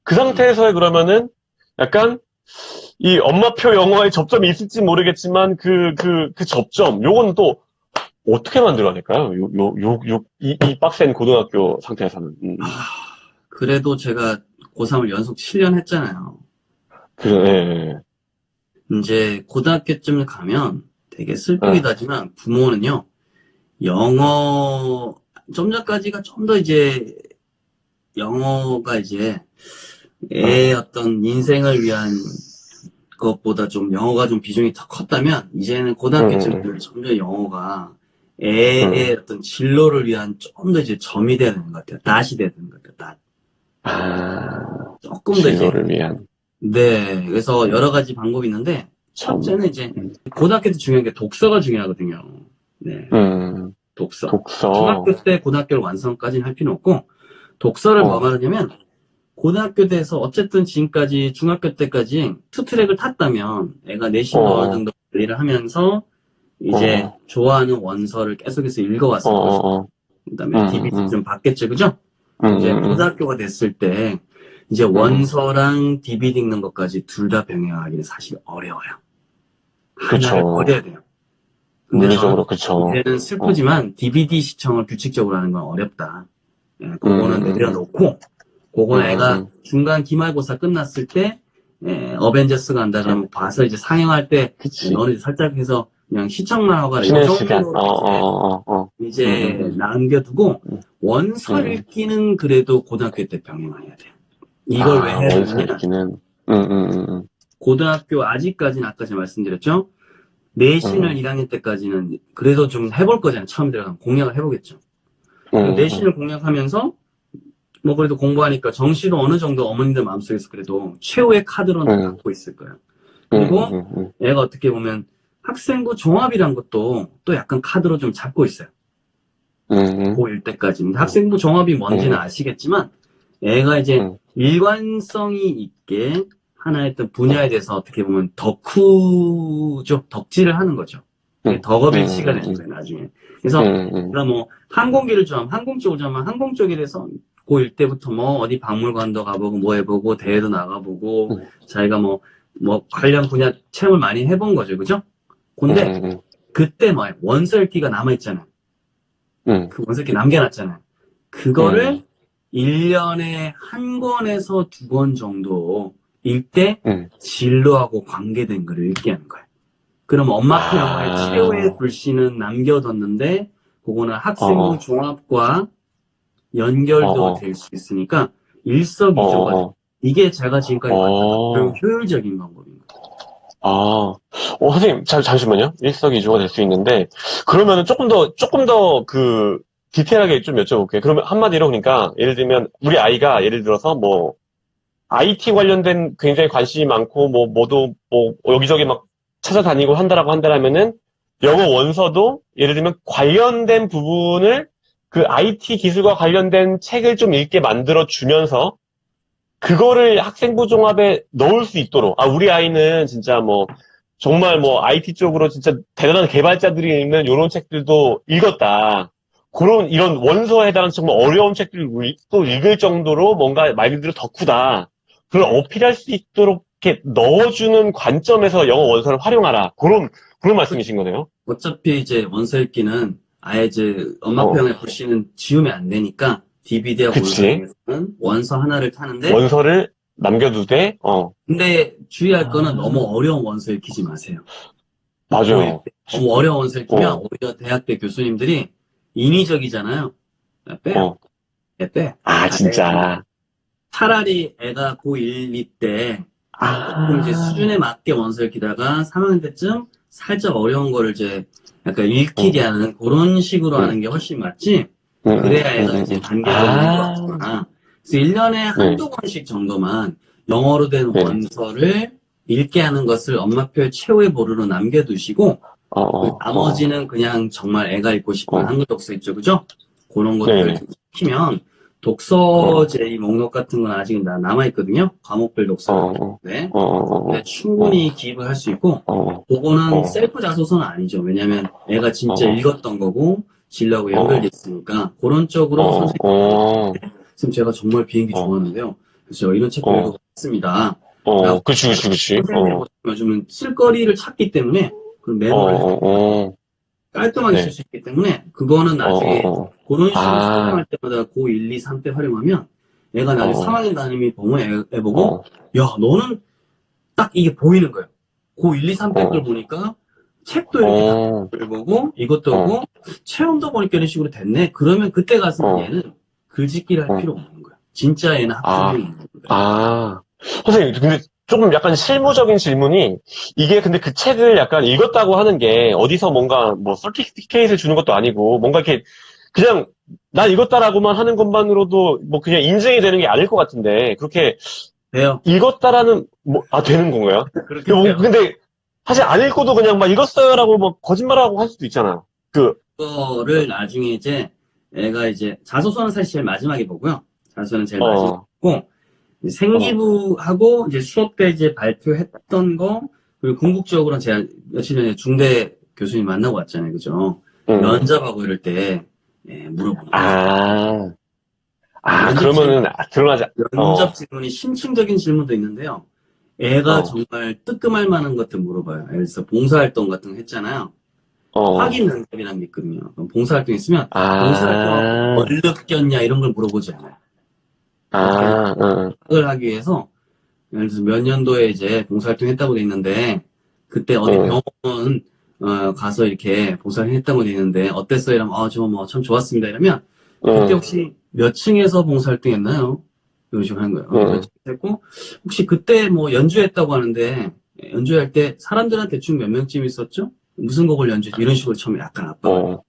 그 음. 상태에서 그러면은, 약간, 이 엄마표 영어에 접점이 있을지 모르겠지만 그 접점 요건 또 어떻게 만들어야 될까요? 이 빡센 고등학교 상태에서는 아, 그래도 제가 고3을 연속 7년 했잖아요. 예, 예, 이제 고등학교쯤 가면 되게 슬프기도 예. 하지만 부모는요, 영어, 좀 전까지가 좀 더 이제 영어가 이제 예. 애의 어떤 인생을 위한 것보다 좀 영어가 좀 비중이 더 컸다면, 이제는 고등학교 친구들은 점점 영어가 애의 어떤 진로를 위한 좀 더 이제 점이 돼야 되는 것 같아요. 낫이 돼야 되는 것 같아요. 조금 더 이제. 진로를 위한. 네. 그래서 여러 가지 방법이 있는데, 첫째는 이제 고등학교 때 중요한 게 독서가 중요하거든요. 네. 독서. 중학교 때 고등학교를 완성까지는 할 필요 없고, 독서를 뭐 말하냐면, 고등학교 때에서 어쨌든 지금까지 중학교 때까지 투트랙을 탔다면 애가 내신도 어느 정도 관리를 하면서 이제 좋아하는 원서를 계속해서 읽어왔을 것이고, 그다음에 DVD 좀 봤겠죠, 그죠? 이제 고등학교가 됐을 때 이제 원서랑 DVD 읽는 것까지 둘 다 병행하기는 사실 어려워요. 하나를 버려야 돼요. 근데 물리적으로 그쵸. 이제는 슬프지만 DVD 시청을 규칙적으로 하는 건 어렵다. 예, 그거는 내려놓고, 그거는 애가 중간 기말고사 끝났을 때, 어벤져스가 한다 그러면 봐서 이제 상영할 때, 너는 살짝 해서 그냥 시청만 하거나, 이 정도로 이제 남겨두고, 원서 읽기는 그래도 고등학교 때 병행해야 돼요. 이걸 왜 해야 되느냐? 고등학교 아직까지는 아까 제가 말씀드렸죠? 내신을 1학년 때까지는 그래도 좀 해볼 거잖아요. 처음 들어가면 공략을 해보겠죠. 내신을 공략하면서 뭐 그래도 공부하니까 정시도 어느 정도 어머님들 마음속에서 그래도 최후의 카드로는 갖고 있을 거예요. 그리고 얘가 어떻게 보면 학생부 종합이란 것도 또 약간 카드로 좀 잡고 있어요. 고1 때까지는. 학생부 종합이 뭔지는 아시겠지만 얘가 이제 일관성이 있게 하나의 어떤 분야에 대해서 어떻게 보면 덕후죠. 덕질을 하는 거죠. 덕업일치가 되는 거예요, 나중에. 그래서, 뭐, 항공기를 좋아하면 항공 쪽을 좋아하면 항공 쪽에 대해서 고1 때부터 뭐, 어디 박물관도 가보고, 뭐 해보고, 대회도 나가보고, 자기가 뭐, 관련 분야 체험을 많이 해본 거죠. 그죠? 근데, 그때 뭐, 원서 읽기가 남아있잖아요. 그 원서 읽기 남겨놨잖아요. 그거를 1년에 한 권에서 2권 정도 읽때 진로하고 관계된 거를 읽게 하는 거예요. 그럼 엄마표 영어의 최후의 불씨는 남겨뒀는데 그거는 학생부 종합과 연결도 될 수 있으니까 일석이조가 이게 제가 지금까지 봤던 효율적인 방법입니다. 선생님, 잠시만요. 일석이조가 될 수 있는데, 그러면은 조금 더 디테일하게 좀 여쭤볼게요. 그러면 한마디로 그러니까, 예를 들면, 우리 아이가 예를 들어서 뭐, IT 관련된 굉장히 관심이 많고, 여기저기 막 찾아다니고 한다라면은, 영어 원서도 예를 들면 관련된 부분을 그 IT 기술과 관련된 책을 좀 읽게 만들어 주면서, 그거를 학생부 종합에 넣을 수 있도록, 우리 아이는 진짜 정말 IT 쪽으로 진짜 대단한 개발자들이 읽는 이런 책들도 읽었다. 이런 원서에 해당하는 정말 어려운 책들을 또 읽을 정도로 뭔가 말 그대로 덕후다. 그걸 어필할 수 있도록 이렇게 넣어주는 관점에서 영어 원서를 활용하라. 그런 말씀이신 거네요. 어차피 이제 원서 읽기는 아예 이제 엄마표현의 불씨는 지우면 안 되니까 DVD하고 원서에서는 원서 하나를 타는데 원서를 남겨두되 근데 주의할 거는 너무 어려운 원서 읽히지 마세요. 맞아요. 너무 어려운 원서 읽히면 오히려 대학때 교수님들이 인위적이잖아요. 빼요. 빼. 진짜. 차라리 애가 고1, 2 때 조금 이제 수준에 맞게 원서 읽히다가 3학년 때쯤 살짝 어려운 거를 이제 약간 읽히게 하는 그런 식으로 하는 게 훨씬 맞지. 그래야 애가 이제 단계가 있는 거구나. 그래서 1년에 한두 번씩 정도만 영어로 된 원서를 읽게 하는 것을 엄마표의 최후의 보루로 남겨두시고 나머지는 그냥 정말 애가 읽고 싶은 한글 독서 있죠, 그죠? 그런 것들 시키면 독서제 이 목록 같은 건 아직 남아있거든요. 과목별 독서. 네. 충분히 기입을 할 수 있고, 그거는 셀프 자소서는 아니죠. 왜냐면 애가 진짜 읽었던 거고, 진로하고 연결돼 있으니까, 그런 쪽으로 선생님 제가 정말 비행기 좋아하는데요. 그래서 이런 책도 읽어봤습니다. 그치. 선생님 요즘은 쓸거리를 찾기 때문에, 그 메모를 깔끔하게 쓸 수 있기 때문에 그거는 나중에 그런 식으로 사용할 때마다 고1, 2, 3 때 활용하면 얘가 나중에 3학년 담임이 보면 애 보고 야 너는 딱 이게 보이는 거예요. 고1, 2, 3 때 걸 보니까 책도 이렇게 다 보고 이것도 하고 체험도 보니까 이런 식으로 됐네. 그러면 그때 가서 얘는 글짓기를 할 필요 없는 거야. 진짜 얘는 학습이 있는 거야. 선생님 근데 조금 약간 실무적인 질문이, 이게 근데 그 책을 약간 읽었다고 하는 게, 어디서 뭔가 뭐 서티피케이트를 주는 것도 아니고, 뭔가 이렇게, 그냥, 난 읽었다라고만 하는 것만으로도, 뭐 그냥 인증이 되는 게 아닐 것 같은데, 그렇게 돼요. 읽었다라는, 뭐, 되는 건가요? 그렇게 돼요. 근데, 사실 안 읽고도 그냥 막 읽었어요라고 뭐 거짓말하고 할 수도 있잖아요. 그거를 나중에 이제 애가 이제 자소서는 사실 제일 마지막에 보고요. 자소서는 제일 마지막에 어, 보고 어, 생기부하고 이제 수업 때 이제 발표했던 거 그리고 궁극적으로 제가 며칠 전에 중대 교수님 만나고 왔잖아요. 그죠? 응. 면접하고 이럴 때 예, 물어보는 거죠. 아, 면접 질문, 그러면은, 드러나지, 면접 질문이 심층적인 질문도 있는데요. 애가 어, 정말 뜨끔할 만한 것들 물어봐요. 예를 들어서 봉사활동 같은 거 했잖아요. 어, 확인 면접이라는 게 있거든요. 그럼 봉사활동 있으면 봉사활동하고 뭘 아, 느꼈냐 이런 걸 물어보지 않아요. 어떻게 하냐. 응, 파악을 하기 위해서 예를 들어서 몇 년도에 이제 봉사활동 했다고 돼 있는데 그때 어디 응, 병원 가서 이렇게 봉사를 했다고 돼 있는데 어땠어요? 이러면 저 뭐 참 좋았습니다. 이러면 그때 응, 혹시 몇 층에서 봉사활동 했나요? 이런 식으로 하는 거예요. 몇 응, 층 했고 혹시 그때 뭐 연주했다고 하는데 연주할 때 사람들한테 대충 몇 명쯤 있었죠? 무슨 곡을 연주했죠? 이런 식으로 처음에 약간 압박을 해요. 어,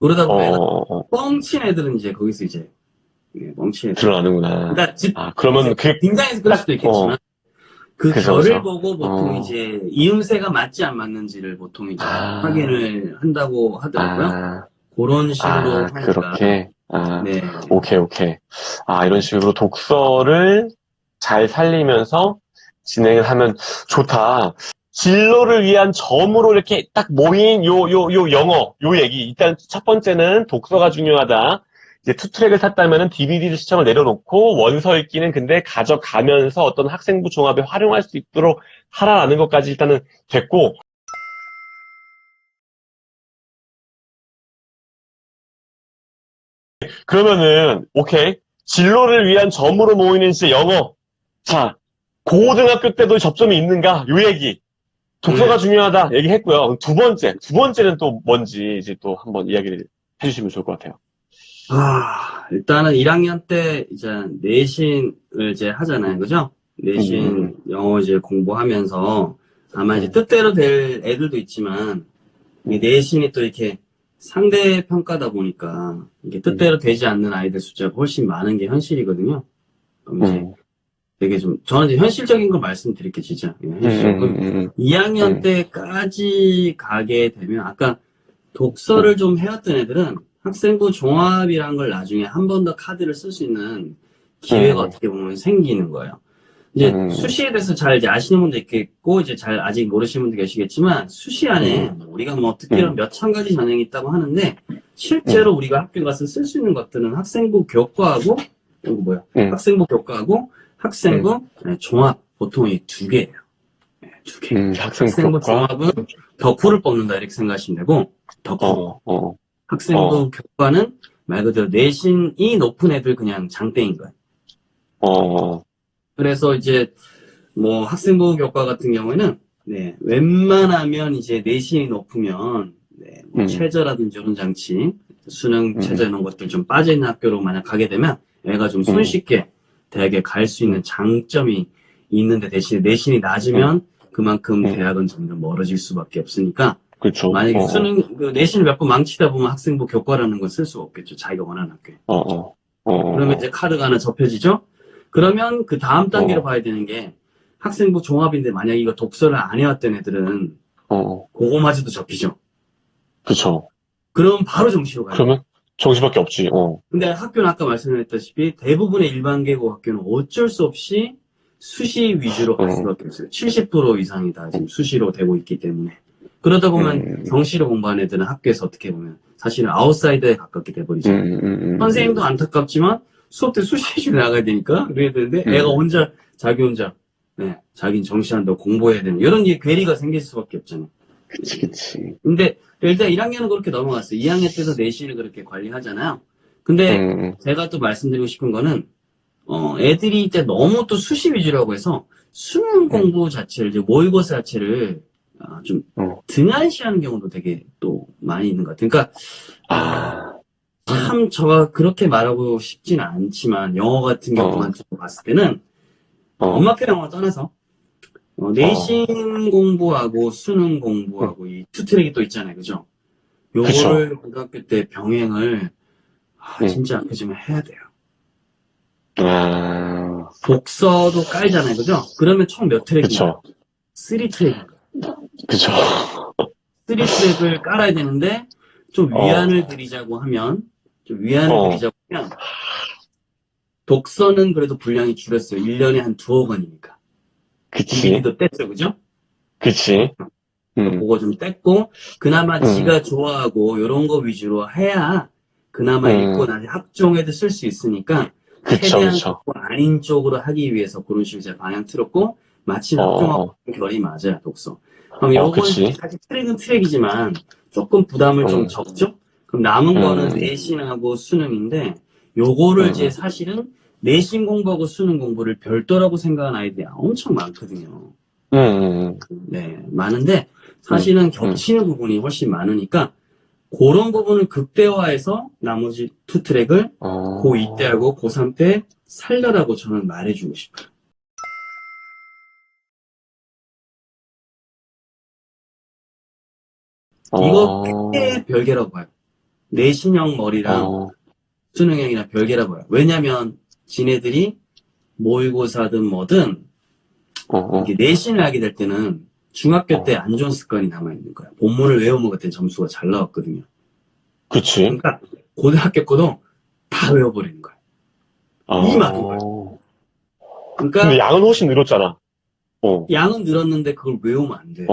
그러다 보면 애가 어, 뻥친 애들은 이제 거기서 이제 뻥친 애들. 드러나는구나. 그러니까 집 그러면 이제 그게 긴장해서 그럴 딱, 수도 있겠지만 그 그죠, 결을 그죠. 보고 보통 이제 이음새가 맞지 안 맞는지를 보통 이제 아, 확인을 한다고 하더라고요. 아, 그런 식으로 하니까 그렇게. 네. 오케이, 오케이. 이런 식으로 독서를 잘 살리면서 진행을 하면 좋다. 진로를 위한 점으로 이렇게 딱 모인 요 영어, 요 얘기. 일단 첫 번째는 독서가 중요하다. 이제 투트랙을 탔다면은 DVD 시청을 내려놓고 원서 읽기는 근데 가져가면서 어떤 학생부 종합에 활용할 수 있도록 하라라는 것까지 일단은 됐고, 그러면은, 오케이. 진로를 위한 점으로 모이는 이제 영어. 자, 고등학교 때도 접점이 있는가? 요 얘기. 독서가 네. 중요하다. 얘기했고요. 두 번째는 또 뭔지 이제 또 한번 이야기를 해주시면 좋을 것 같아요. 일단은 1학년 때 이제 내신을 이제 하잖아요. 그죠? 음, 내신 영어 이제 공부하면서 아마 이제 음, 뜻대로 될 애들도 있지만 이 음, 내신이 또 이렇게 상대 평가다 보니까 이게 음, 뜻대로 되지 않는 아이들 숫자가 훨씬 많은 게 현실이거든요. 그럼 이제 음, 되게 좀 저는 이제 현실적인 걸 말씀드릴게요, 진짜. 예, 현실적으로. 2학년 음, 때까지 가게 되면 아까 음, 독서를 좀 해왔던 애들은 학생부 종합이란 걸 나중에 한 번 더 카드를 쓸 수 있는 기회가 음, 어떻게 보면 생기는 거예요. 이제 음, 수시에 대해서 잘 이제 아시는 분도 있겠고 이제 잘 아직 모르시는 분도 계시겠지만 수시 안에 음, 우리가 뭐 특기로 음, 몇 천 가지 전형이 있다고 하는데 음, 실제로 우리가 학교 가서 쓸 수 있는 것들은 학생부 교과하고 이거 뭐야? 학생부 교과하고 음, 학생부 종합 보통 이 두 개예요. 두 개. 학생부 학생부 교과. 종합은 덕후를 뽑는다 이렇게 생각하시면 되고 덕후. 어, 어, 어, 학생부 교과는 말 그대로 내신이 높은 애들 그냥 장땡인 거예요. 어, 그래서 이제 뭐 학생부 교과 같은 경우에는 네, 웬만하면 이제 내신이 높으면 네, 뭐 음, 최저라든지 이런 장치, 수능 최저 음, 이런 것들 좀 빠져 있는 학교로 만약 가게 되면 애가 좀 음, 손쉽게 대학에 갈 수 있는 음, 장점이 있는데 대신에 내신이 음, 낮으면 그만큼 음, 대학은 점점 멀어질 수밖에 없으니까 그쵸. 만약에 수능 그 내신을 몇 번 망치다 보면 학생부 교과라는 걸 쓸 수가 없겠죠. 자기가 원하는 학교에. 어, 어, 그러면 어, 이제 카드가 하나 접혀지죠. 그러면 그 다음 단계로 어, 봐야 되는 게 학생부 종합인데 만약 이거 독서를 안 해왔던 애들은 어, 그거마저도 접히죠. 그쵸. 그럼 바로 정시로 가야 돼요. 그러면 정시밖에 없지. 근데 학교는 아까 말씀드렸다시피 대부분의 일반 계고 학교는 어쩔 수 없이 수시 위주로 갈 어, 수밖에 없어요. 70% 이상이 다 지금 수시로 되고 있기 때문에. 그러다 보면 음, 정시로 공부하는 애들은 학교에서 어떻게 보면 사실은 아웃사이더에 가깝게 돼버리잖아요. 선생님도 안타깝지만 수업 때 수시 위주로 나가야 되니까 그래야 되는데 애가 음, 혼자 자기 혼자 네, 자기는 정시한다고 공부해야 되는 이런 게 괴리가 생길 수밖에 없잖아요. 그치, 그치. 근데 일단 1학년은 그렇게 넘어갔어요. 2학년 때도 내신을 그렇게 관리하잖아요. 근데 음, 제가 또 말씀드리고 싶은 거는 애들이 이제 너무 또 수시 위주라고 해서 수능 음, 공부 자체를 이제 모의고사 자체를 좀 어, 등한시하는 경우도 되게 또 많이 있는 것 같아요. 그러니까 아, 참 제가 그렇게 말하고 싶지는 않지만 영어 같은 어, 경우만 두고 봤을 때는 어, 엄마표 영어 떠나서 내신 공부하고 수능 공부하고 이 투 트랙이 또 있잖아요. 그죠? 요거를 고등학교 때 병행을 진짜 앞에지만 해야 돼요. 독서도 깔잖아요. 그죠? 그러면 총 몇 트랙인가요? 3트랙인가요? 그쵸. 3트랙을 깔아야 되는데 좀 위안을 드리자고 하면 독서는 그래도 분량이 줄였어요. 1년에 한 2억 원이니까. 그치. 미리도 뗐죠. 그죠? 그치. 그거 좀 뗐고 그나마 지가 좋아하고 이런 거 위주로 해야 그나마 읽고 나중에 학종에도 쓸 수 있으니까 최대한 그거 아닌 쪽으로 하기 위해서 그런 식으로 제가 방향 틀었고 마침 학종하고 결이 맞아요. 독서. 그럼 요건 사실 트랙은 트랙이지만 조금 부담을 좀 적죠? 그럼 남은 거는 내신하고 수능인데 요거를 이제 사실은 내신 공부하고 수능 공부를 별도라고 생각하는 아이들이 엄청 많거든요. 네, 많은데 사실은 겹치는 부분이 훨씬 많으니까 그런 부분을 극대화해서 나머지 투 트랙을 고2 때하고 고3 때 살려라고 저는 말해주고 싶어요. 이거 꽤 별개라고 봐요. 내신형 머리랑 수능형이랑 별개라고 봐요. 왜냐면 지네들이 모의고사든 뭐든 이게 내신을 하게 될 때는 중학교 때 안 좋은 습관이 남아있는 거야. 본문을 외워먹을 때 점수가 잘 나왔거든요. 그치. 그러니까 고등학교 거도 다 외워버리는 거야. 이 많은 거야. 그러니까 근데 양은 훨씬 늘었잖아. 양은 늘었는데 그걸 외우면 안 돼.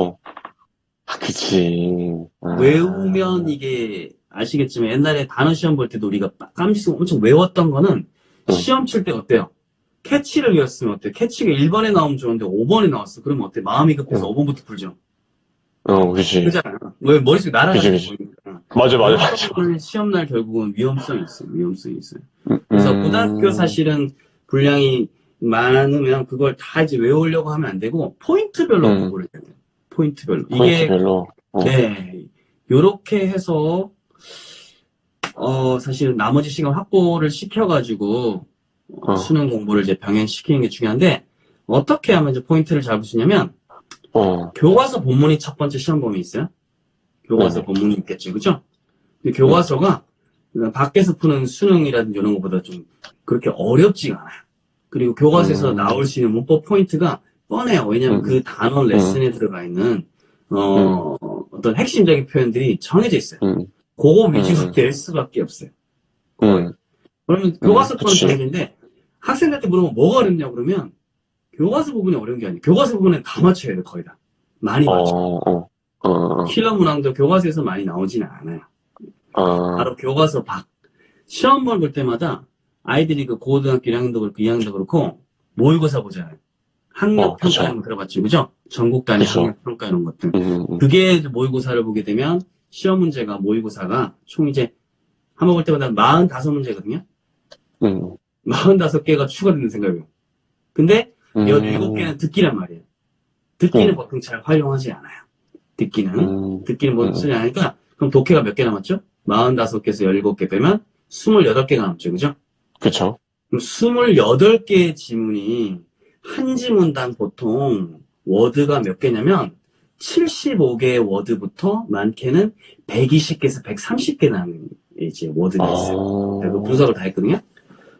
그치. 외우면 이게 아시겠지만 옛날에 단어 시험 볼 때도 우리가 깜지씩 엄청 외웠던 거는 시험 칠 때 어때요? 캐치를 외웠으면 어때? 캐치가 1번에 나오면 좋은데 5번에 나왔어. 그러면 어때? 마음이 급해서 5번부터 풀죠. 그치. 그잖아. 왜 머릿속에 날아가는 거니까. 맞아. 시험날 결국은 위험성이 있어요. 그래서 고등학교 사실은 분량이 많으면 그걸 다 이제 외우려고 하면 안 되고 포인트별로 공부를 해야 돼요. 포인트별로. 네. 요렇게 해서 사실은 나머지 시간 확보를 시켜가지고 수능 공부를 이제 병행시키는 게 중요한데 어떻게 하면 이제 포인트를 잡을 수 있냐면 교과서 본문이 첫 번째 시험 범위 있어요. 교과서 본문이 있겠죠, 그죠? 근데 교과서가 밖에서 푸는 수능이라든지 이런 것보다 좀 그렇게 어렵지가 않아요. 그리고 교과서에서 나올 수 있는 문법 포인트가 뻔해요. 왜냐면 그 단어 레슨에 들어가 있는 어떤 핵심적인 표현들이 정해져 있어요. 그거 위주로 될 수밖에 없어요. 그러면 교과서 거는 정해진데 학생들한테 물어보면 뭐가 어렵냐 그러면 교과서 부분이 어려운 게 아니에요. 교과서 부분은 다 맞춰야 돼, 거의 다. 많이 맞춰. 킬러 문항도 교과서에서 많이 나오지는 않아요. 바로 교과서 밖. 시험을 볼 때마다 아이들이 그 고등학교 1학년도 그렇고 2학년도 그렇고 모의고사 보잖아요. 학력평가 이런 거 들어봤죠, 그죠? 전국 단위 학력평가 이런 것들. 그게 모의고사를 보게 되면 시험 문제가 모의고사가 총 이제 한번 볼 때마다 45문제거든요. 45개가 추가되는 생각이에요. 근데 17개는 듣기란 말이에요. 듣기는 보통 잘 활용하지 않아요. 듣기는 뭐 쓰지 않으니까 그럼 독해가 몇 개 남았죠? 45개에서 17개 빼면 28개가 남죠. 그죠? 그쵸. 그럼 28개의 지문이 한 지문당 보통 워드가 몇 개냐면 75개의 워드부터 많게는 120개에서 130개 나는 이제 워드가 있어요. 제가 분석을 다 했거든요.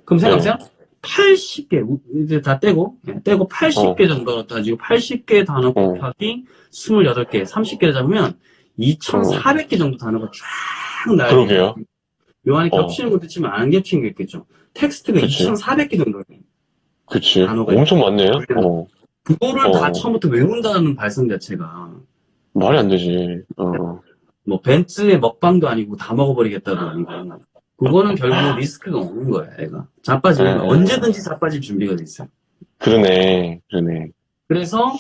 그럼 생각해보세요. 80개, 이제 다 떼고 80개 정도 따지고 80개 단어 곱하기 28개, 30개를 잡으면 2,400개 정도 단어가 쫙 나와요. 그러게요. 요 안에 겹치는 것도 있지만 안 겹치는 게 있겠죠. 텍스트가 2,400개 정도 돼요. 그치. 엄청 많네요. 그거를 다 처음부터 외운다는 발상 자체가 말이 안 되지. 뭐 벤츠의 먹방도 아니고 다 먹어버리겠다도 아니고 그거는 결국 리스크가 없는 거야, 애가. 자빠지면 언제든지 자빠질 준비가 돼 있어요. 그러네. 그래서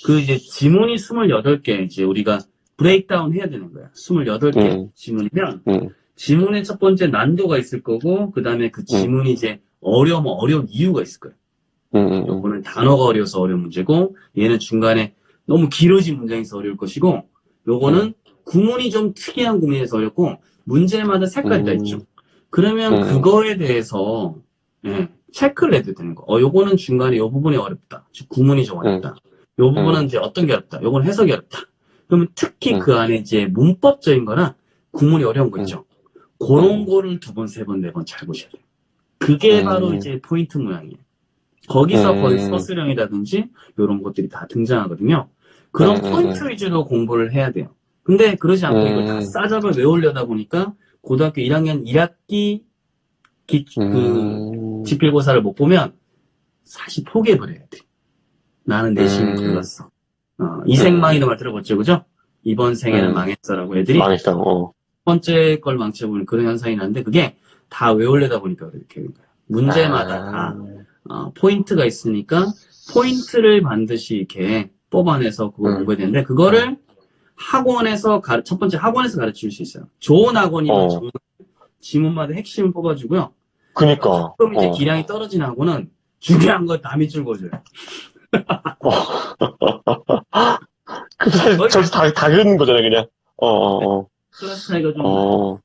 그 이제 지문이 28개 이제 우리가 브레이크다운 해야 되는 거야. 28개 지문이면 지문의 첫 번째 난도가 있을 거고 그 다음에 그 지문이 이제 어려운 이유가 있을 거예요. 요거는 단어가 어려워서 어려운 문제고 얘는 중간에 너무 길어진 문장에서 어려울 것이고 요거는 구문이 좀 특이한 구문에서 어렵고 문제마다 색깔이 다 있죠. 그러면 그거에 대해서 체크를 해도 되는 거. 요거는 중간에 요 부분이 어렵다. 즉 구문이 좀 어렵다. 요 부분은 이제 어떤 게 어렵다. 요건 해석이 어렵다. 그러면 특히 그 안에 이제 문법적인 거나 구문이 어려운 거 있죠. 그런 거를 2번, 3번, 4번 잘 보셔야 돼요. 그게 바로 이제 포인트 모양이에요. 거기서 거의 서술형이라든지 이런 것들이 다 등장하거든요. 그런 포인트 위주로 공부를 해야 돼요. 근데 그러지 않고 이걸 다 싸잡아 외우려다 보니까 고등학교 1학년 1학기 지필고사를 못 보면 사실 포기해버려야 돼. 나는 내신이 불렀어. 이생망이라는 말 들어봤죠, 그죠? 이번 생에는 망했어라고 애들이 망했어. 첫 번째 걸 망쳐보는 그런 현상이 나는데 그게 다 외우려다 보니까 그렇게 되는 거예요. 문제마다 다 포인트가 있으니까 포인트를 반드시 이렇게 뽑아내서 그걸 공부해야 되는데 그거를 학원에서 첫 번째 학원에서 가르칠 수 있어요. 좋은 학원이면 정말 지문마다 핵심을 뽑아주고요. 그니까. 조금 이제 기량이 떨어진 학원은 중요한 거 다 밑줄 그어줘요. 그 사실 저도 다 그러는 거잖아요, 그냥. 클래스 차이가 좀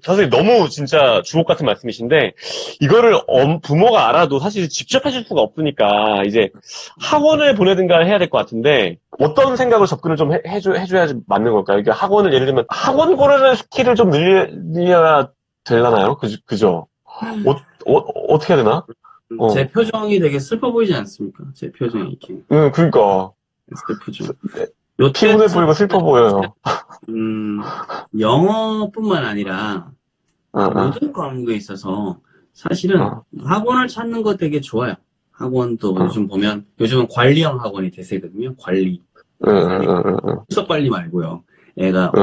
선생님 너무 진짜 주옥 같은 말씀이신데 이거를 부모가 알아도 사실 직접 해줄 수가 없으니까 이제 학원을 보내든가 해야 될 것 같은데 어떤 생각으로 접근을 좀 해줘야지 맞는 걸까요? 이게 학원을 예를 들면 학원 고르는 스킬을 좀 늘려야 되려나요? 그죠? 어떻게 해야 되나? 제 표정이 되게 슬퍼 보이지 않습니까? 제 표정이 이렇게. 그러니까. 슬프죠. 피곤해 보이고 슬퍼 보여요. 영어뿐만 아니라 모든 과목에 있어서 사실은 학원을 찾는 거 되게 좋아요. 학원도 요즘 보면 요즘은 관리형 학원이 대세거든요. 관리. 수업 관리 말고요. 애가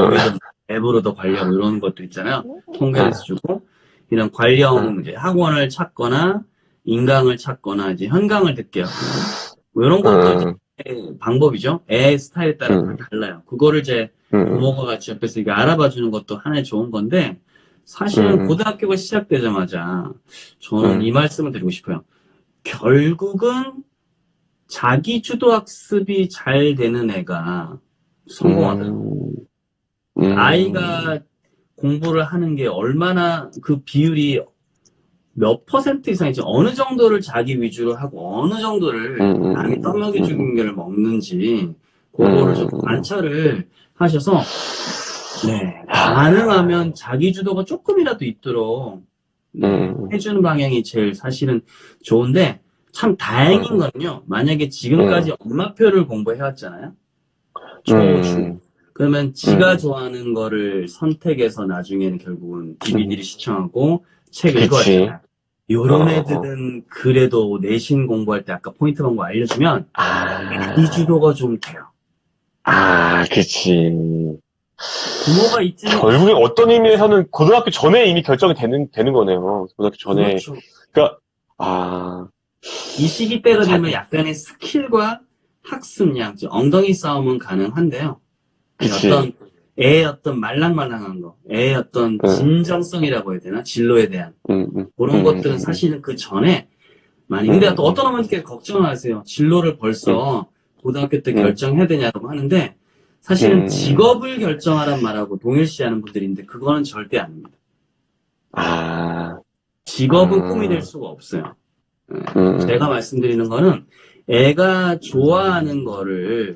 앱으로도 관리하고 이런 것들 있잖아요. 통계를 주고 이런 관리형 이제 학원을 찾거나 인강을 찾거나 이제 현강을 듣게 하고 뭐 이런 것도 방법이죠. 애 스타일에 따라 다 달라요. 그거를 이제 부모가 같이 옆에서 이게 알아봐 주는 것도 하나의 좋은 건데 사실은 고등학교가 시작되자마자 저는 이 말씀을 드리고 싶어요. 결국은 자기 주도 학습이 잘 되는 애가 성공하더라고요. 아이가 공부를 하는 게 얼마나 그 비율이 몇 퍼센트 이상인지 어느 정도를 자기 위주로 하고 어느 정도를 남이 떠먹여주는 걸 먹는지 그거를 좀 관찰을 하셔서 가능하면 자기 주도가 조금이라도 있도록 해주는 방향이 제일 사실은 좋은데 참 다행인 거는요. 만약에 지금까지 엄마표를 공부해왔잖아요. 초, 중. 그러면 지가 좋아하는 거를 선택해서 나중에는 결국은 DVD를 시청하고 책 읽어야 요런 애들은 그래도 내신 공부할 때 아까 포인트 방법 알려주면 이 주도가 좀 돼요. 그치. 부모가 있지. 결국에 어떤 의미에서는 고등학교 전에 이미 결정이 되는 거네요. 고등학교 전에. 그렇죠. 그러니까, 이 시기 때가 되면 약간의 스킬과 학습량, 엉덩이 싸움은 가능한데요. 애의 어떤 말랑말랑한 거, 애의 어떤 진정성이라고 해야 되나? 진로에 대한. 그런 것들은 사실은 그 전에 많이. 근데 또 어떤 어머니께 걱정을 하세요. 진로를 벌써 고등학교 때 결정해야 되냐고 하는데, 사실은 직업을 결정하란 말하고 동일시하는 분들이 있는데, 그거는 절대 아닙니다. 직업은 꿈이 될 수가 없어요. 제가 말씀드리는 거는, 애가 좋아하는 거를,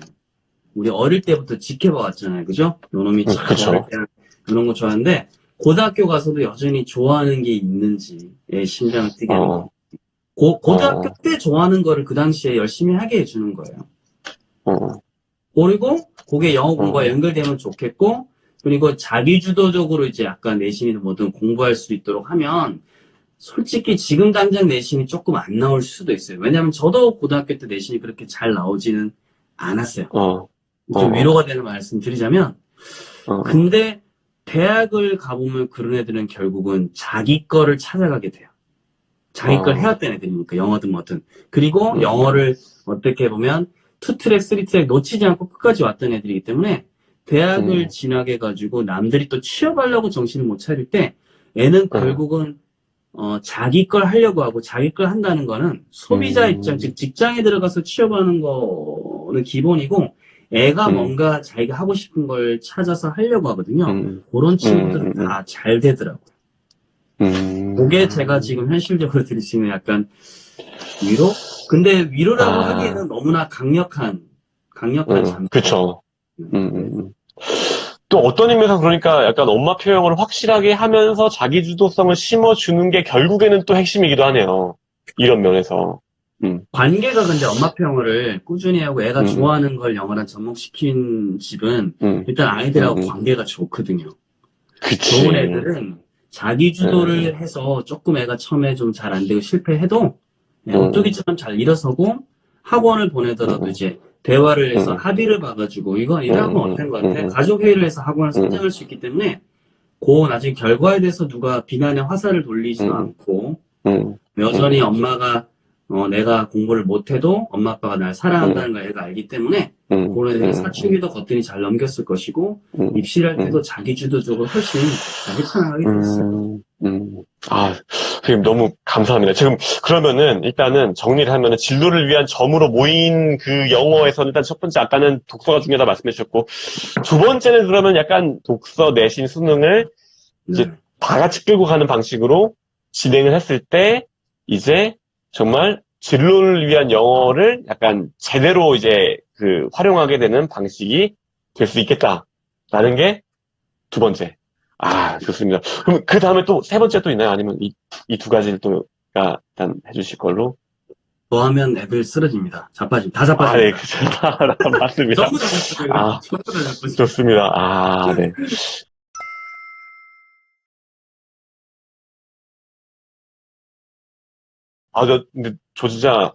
우리 어릴 때부터 지켜봐 왔잖아요. 그죠? 요놈이 참 어릴 때는 이런 거 좋아하는데 고등학교 가서도 여전히 좋아하는 게 있는지 심장을 뛰게 하는 거. 고등학교 때 좋아하는 거를 그 당시에 열심히 하게 해주는 거예요. 그리고 그게 영어 공부와 연결되면 좋겠고 그리고 자기주도적으로 이제 약간 내신이든 뭐든 공부할 수 있도록 하면 솔직히 지금 당장 내신이 조금 안 나올 수도 있어요. 왜냐하면 저도 고등학교 때 내신이 그렇게 잘 나오지는 않았어요. 좀 위로가 되는 말씀 드리자면 근데 대학을 가보면 그런 애들은 결국은 자기 거를 찾아가게 돼요. 자기 걸 해왔던 애들이니까 영어든 뭐든. 그리고 영어를 어떻게 보면 2트랙, 3트랙 놓치지 않고 끝까지 왔던 애들이기 때문에 대학을 진학해가지고 남들이 또 취업하려고 정신을 못 차릴 때 애는 결국은 자기 걸 하려고 하고 자기 걸 한다는 거는 소비자 입장, 즉 직장에 들어가서 취업하는 거는 기본이고 애가 뭔가 자기가 하고 싶은 걸 찾아서 하려고 하거든요. 그런 친구들은 다 잘 되더라고요. 그게 제가 지금 현실적으로 드릴 수 있는 약간 위로? 근데 위로라고 하기에는 너무나 강력한 장면. 그쵸. 또 어떤 의미에서 그러니까 약간 엄마 표현을 확실하게 하면서 자기 주도성을 심어주는 게 결국에는 또 핵심이기도 하네요. 이런 면에서. 관계가 근데 엄마 표현을 꾸준히 하고 애가 좋아하는 걸 영어랑 접목시킨 집은 일단 아이들하고 관계가 좋거든요. 그치. 좋은 애들은 자기 주도를 해서 조금 애가 처음에 좀 잘 안 되고 실패해도 옥조기처럼 잘 일어서고 학원을 보내더라도 이제 대화를 해서 합의를 봐가지고 이건 이러고 어떤 것 같아? 가족 회의를 해서 학원을 선정할 수 있기 때문에 그 나중에 결과에 대해서 누가 비난의 화살을 돌리지도 않고 여전히 엄마가 내가 공부를 못해도 엄마 아빠가 날 사랑한다는 걸 애가 알기 때문에 그런 애들은 사춘기도 거뜬히 잘 넘겼을 것이고 입시를 할 때도 자기 주도적으로 훨씬 잘 헤쳐나가게 됐어요. 아, 선생님 너무 감사합니다. 지금 그러면은 일단은 정리를 하면은 진로를 위한 점으로 모인 그 영어에서는 일단 첫 번째 아까는 독서가 중요하다 말씀해 주셨고 두 번째는 그러면 약간 독서 내신 수능을 이제 다 같이 끌고 가는 방식으로 진행을 했을 때 이제 정말 진로를 위한 영어를 약간 제대로 이제 그 활용하게 되는 방식이 될 수 있겠다라는 게 두 번째. 아, 좋습니다. 그럼 그 다음에 또 세 번째 또 있나요? 아니면 이 두 가지를 또 일단 해주실 걸로? 더 하면 애들 쓰러집니다. 자빠집니다. 다 아, 네, 자빠집니다. 그죠. 맞습니다. 전부 다 자빠져요. 아, 전부 다 자빠져요. 좋습니다. 아, 네. 아, 근데 저 진짜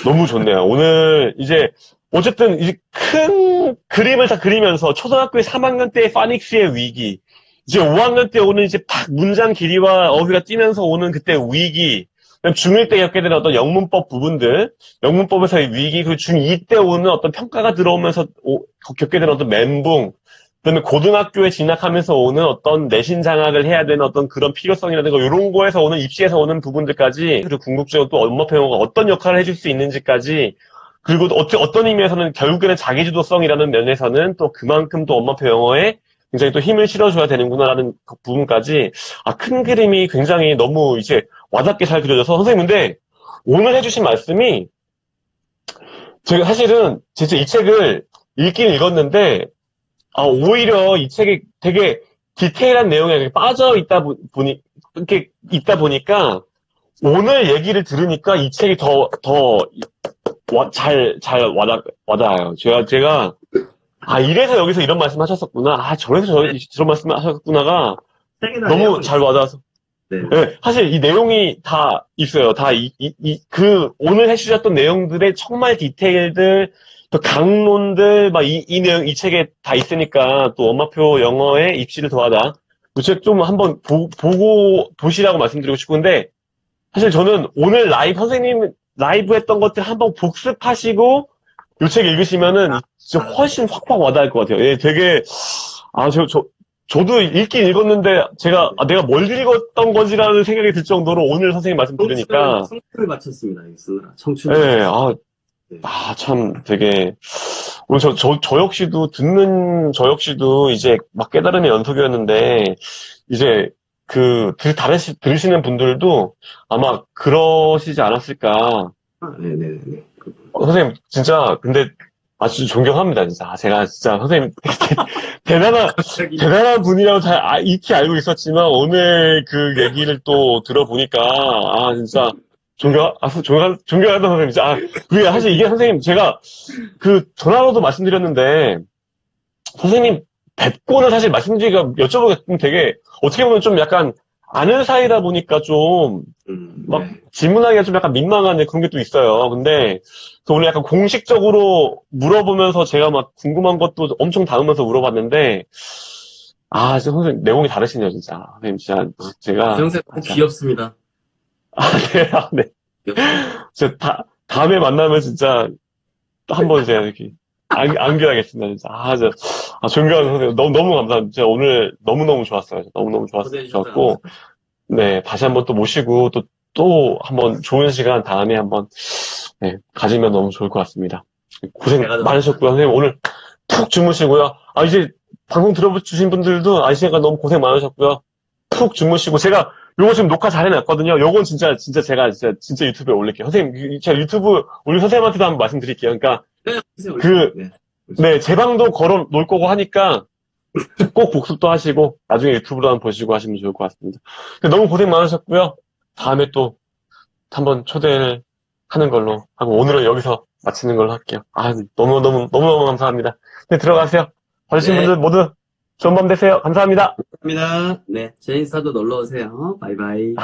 너무 좋네요. 오늘 이제 어쨌든 이제 큰 그림을 다 그리면서 초등학교 3학년 때의 파닉스의 위기, 이제 5학년 때 오는 이제 팍 문장 길이와 어휘가 뛰면서 오는 그때 위기, 그다음 중1 때 겪게 되는 어떤 영문법 부분들, 영문법에서의 위기, 그리고 중2 때 오는 어떤 평가가 들어오면서 겪게 되는 어떤 멘붕, 그다음에 고등학교에 진학하면서 오는 어떤 내신 장악을 해야 되는 어떤 그런 필요성이라든가 이런 거에서 오는 입시에서 오는 부분들까지 그리고 궁극적으로 또 엄마 배우가 어떤 역할을 해줄 수 있는지까지 그리고 또 어떤 의미에서는 결국에는 자기주도성이라는 면에서는 또 그만큼 또 엄마표 영어에 굉장히 또 힘을 실어줘야 되는구나라는 그 부분까지 큰 그림이 굉장히 너무 이제 와닿게 잘 그려져서 선생님 근데 오늘 해주신 말씀이 제가 사실은 진짜 이 책을 읽긴 읽었는데 오히려 이 책이 되게 디테일한 내용에 빠져 있다 이렇게 있다 보니까 오늘 얘기를 들으니까 이 책이 더 잘 와닿아요. 제가, 이래서 여기서 이런 말씀 하셨었구나. 저래서 저런 말씀 하셨구나가 너무 잘 와닿아서. 네. 네, 사실 이 내용이 다 있어요. 다 오늘 해주셨던 내용들의 정말 디테일들, 또 강론들, 이 책에 다 있으니까 또 엄마표 영어의 입시를 더하다. 이 책 좀 한번 보시라고 말씀드리고 싶은데, 사실 저는 오늘 선생님 라이브 했던 것들 한번 복습하시고, 이 책 읽으시면은 진짜 훨씬 확확 와닿을 것 같아요. 예, 되게, 저도 읽긴 읽었는데, 내가 뭘 읽었던 거지라는 생각이 들 정도로 오늘 선생님 말씀 들으니까. 청춘을 마쳤습니다. 청춘. 네, 참 되게, 오늘 저 역시도 듣는 저 역시도 이제 막 깨달음의 연속이었는데, 이제 들으시는 분들도 아마 그러시지 않았을까. 네네네. 선생님, 진짜, 근데, 진짜 존경합니다, 진짜. 제가 진짜 선생님, 대단한 분이라고 익히 알고 있었지만, 오늘 그 얘기를 또 들어보니까, 진짜, 존경하다 선생님, 진짜. 그게 사실 이게 선생님, 제가 전화로도 말씀드렸는데, 선생님 뵙고는 사실 말씀드리기가 여쭤보기가 좀 되게, 어떻게 보면 좀 약간, 아는 사이다 보니까 좀, 질문하기가 좀 약간 민망한 그런 게 또 있어요. 근데, 오늘 약간 공식적으로 물어보면서 제가 막 궁금한 것도 엄청 담으면서 물어봤는데, 진짜 선생님, 내용이 다르시네요, 진짜. 선생님, 진짜, 제가. 선생님, 귀엽습니다. 네. 진짜, 다음에 만나면 진짜, 한번 제가 이렇게, 안겨야겠습니다, 진짜. 존경하는 선생님, 너무 감사합니다. 진짜 오늘 너무너무 좋았어요. 너무너무 좋았고, 네, 다시 한번 또 모시고, 또 한번 좋은 시간 다음에 한번, 네, 가지면 너무 좋을 것 같습니다. 고생 많으셨고요. 선생님, 오늘 푹 주무시고요. 이제 방송 들어주신 분들도 이 시간 너무 고생 많으셨고요. 푹 주무시고, 제가 요거 지금 녹화 잘 해놨거든요. 요건 진짜 제가 유튜브에 올릴게요. 선생님, 제가 유튜브 우리 선생님한테도 한번 말씀드릴게요. 그러니까 네, 그 네, 제 방도 걸어 놓을 거고 하니까 꼭 복습도 하시고 나중에 유튜브로 한번 보시고 하시면 좋을 것 같습니다. 근데 너무 고생 많으셨고요. 다음에 또 한번 초대를 하는 걸로 하고 오늘은 여기서 마치는 걸로 할게요. 아, 너무너무 감사합니다. 네, 들어가세요. 봐주신 네. 분들 모두 좋은 밤 되세요. 감사합니다. 감사합니다. 네, 제 인스타도 놀러 오세요. 바이바이.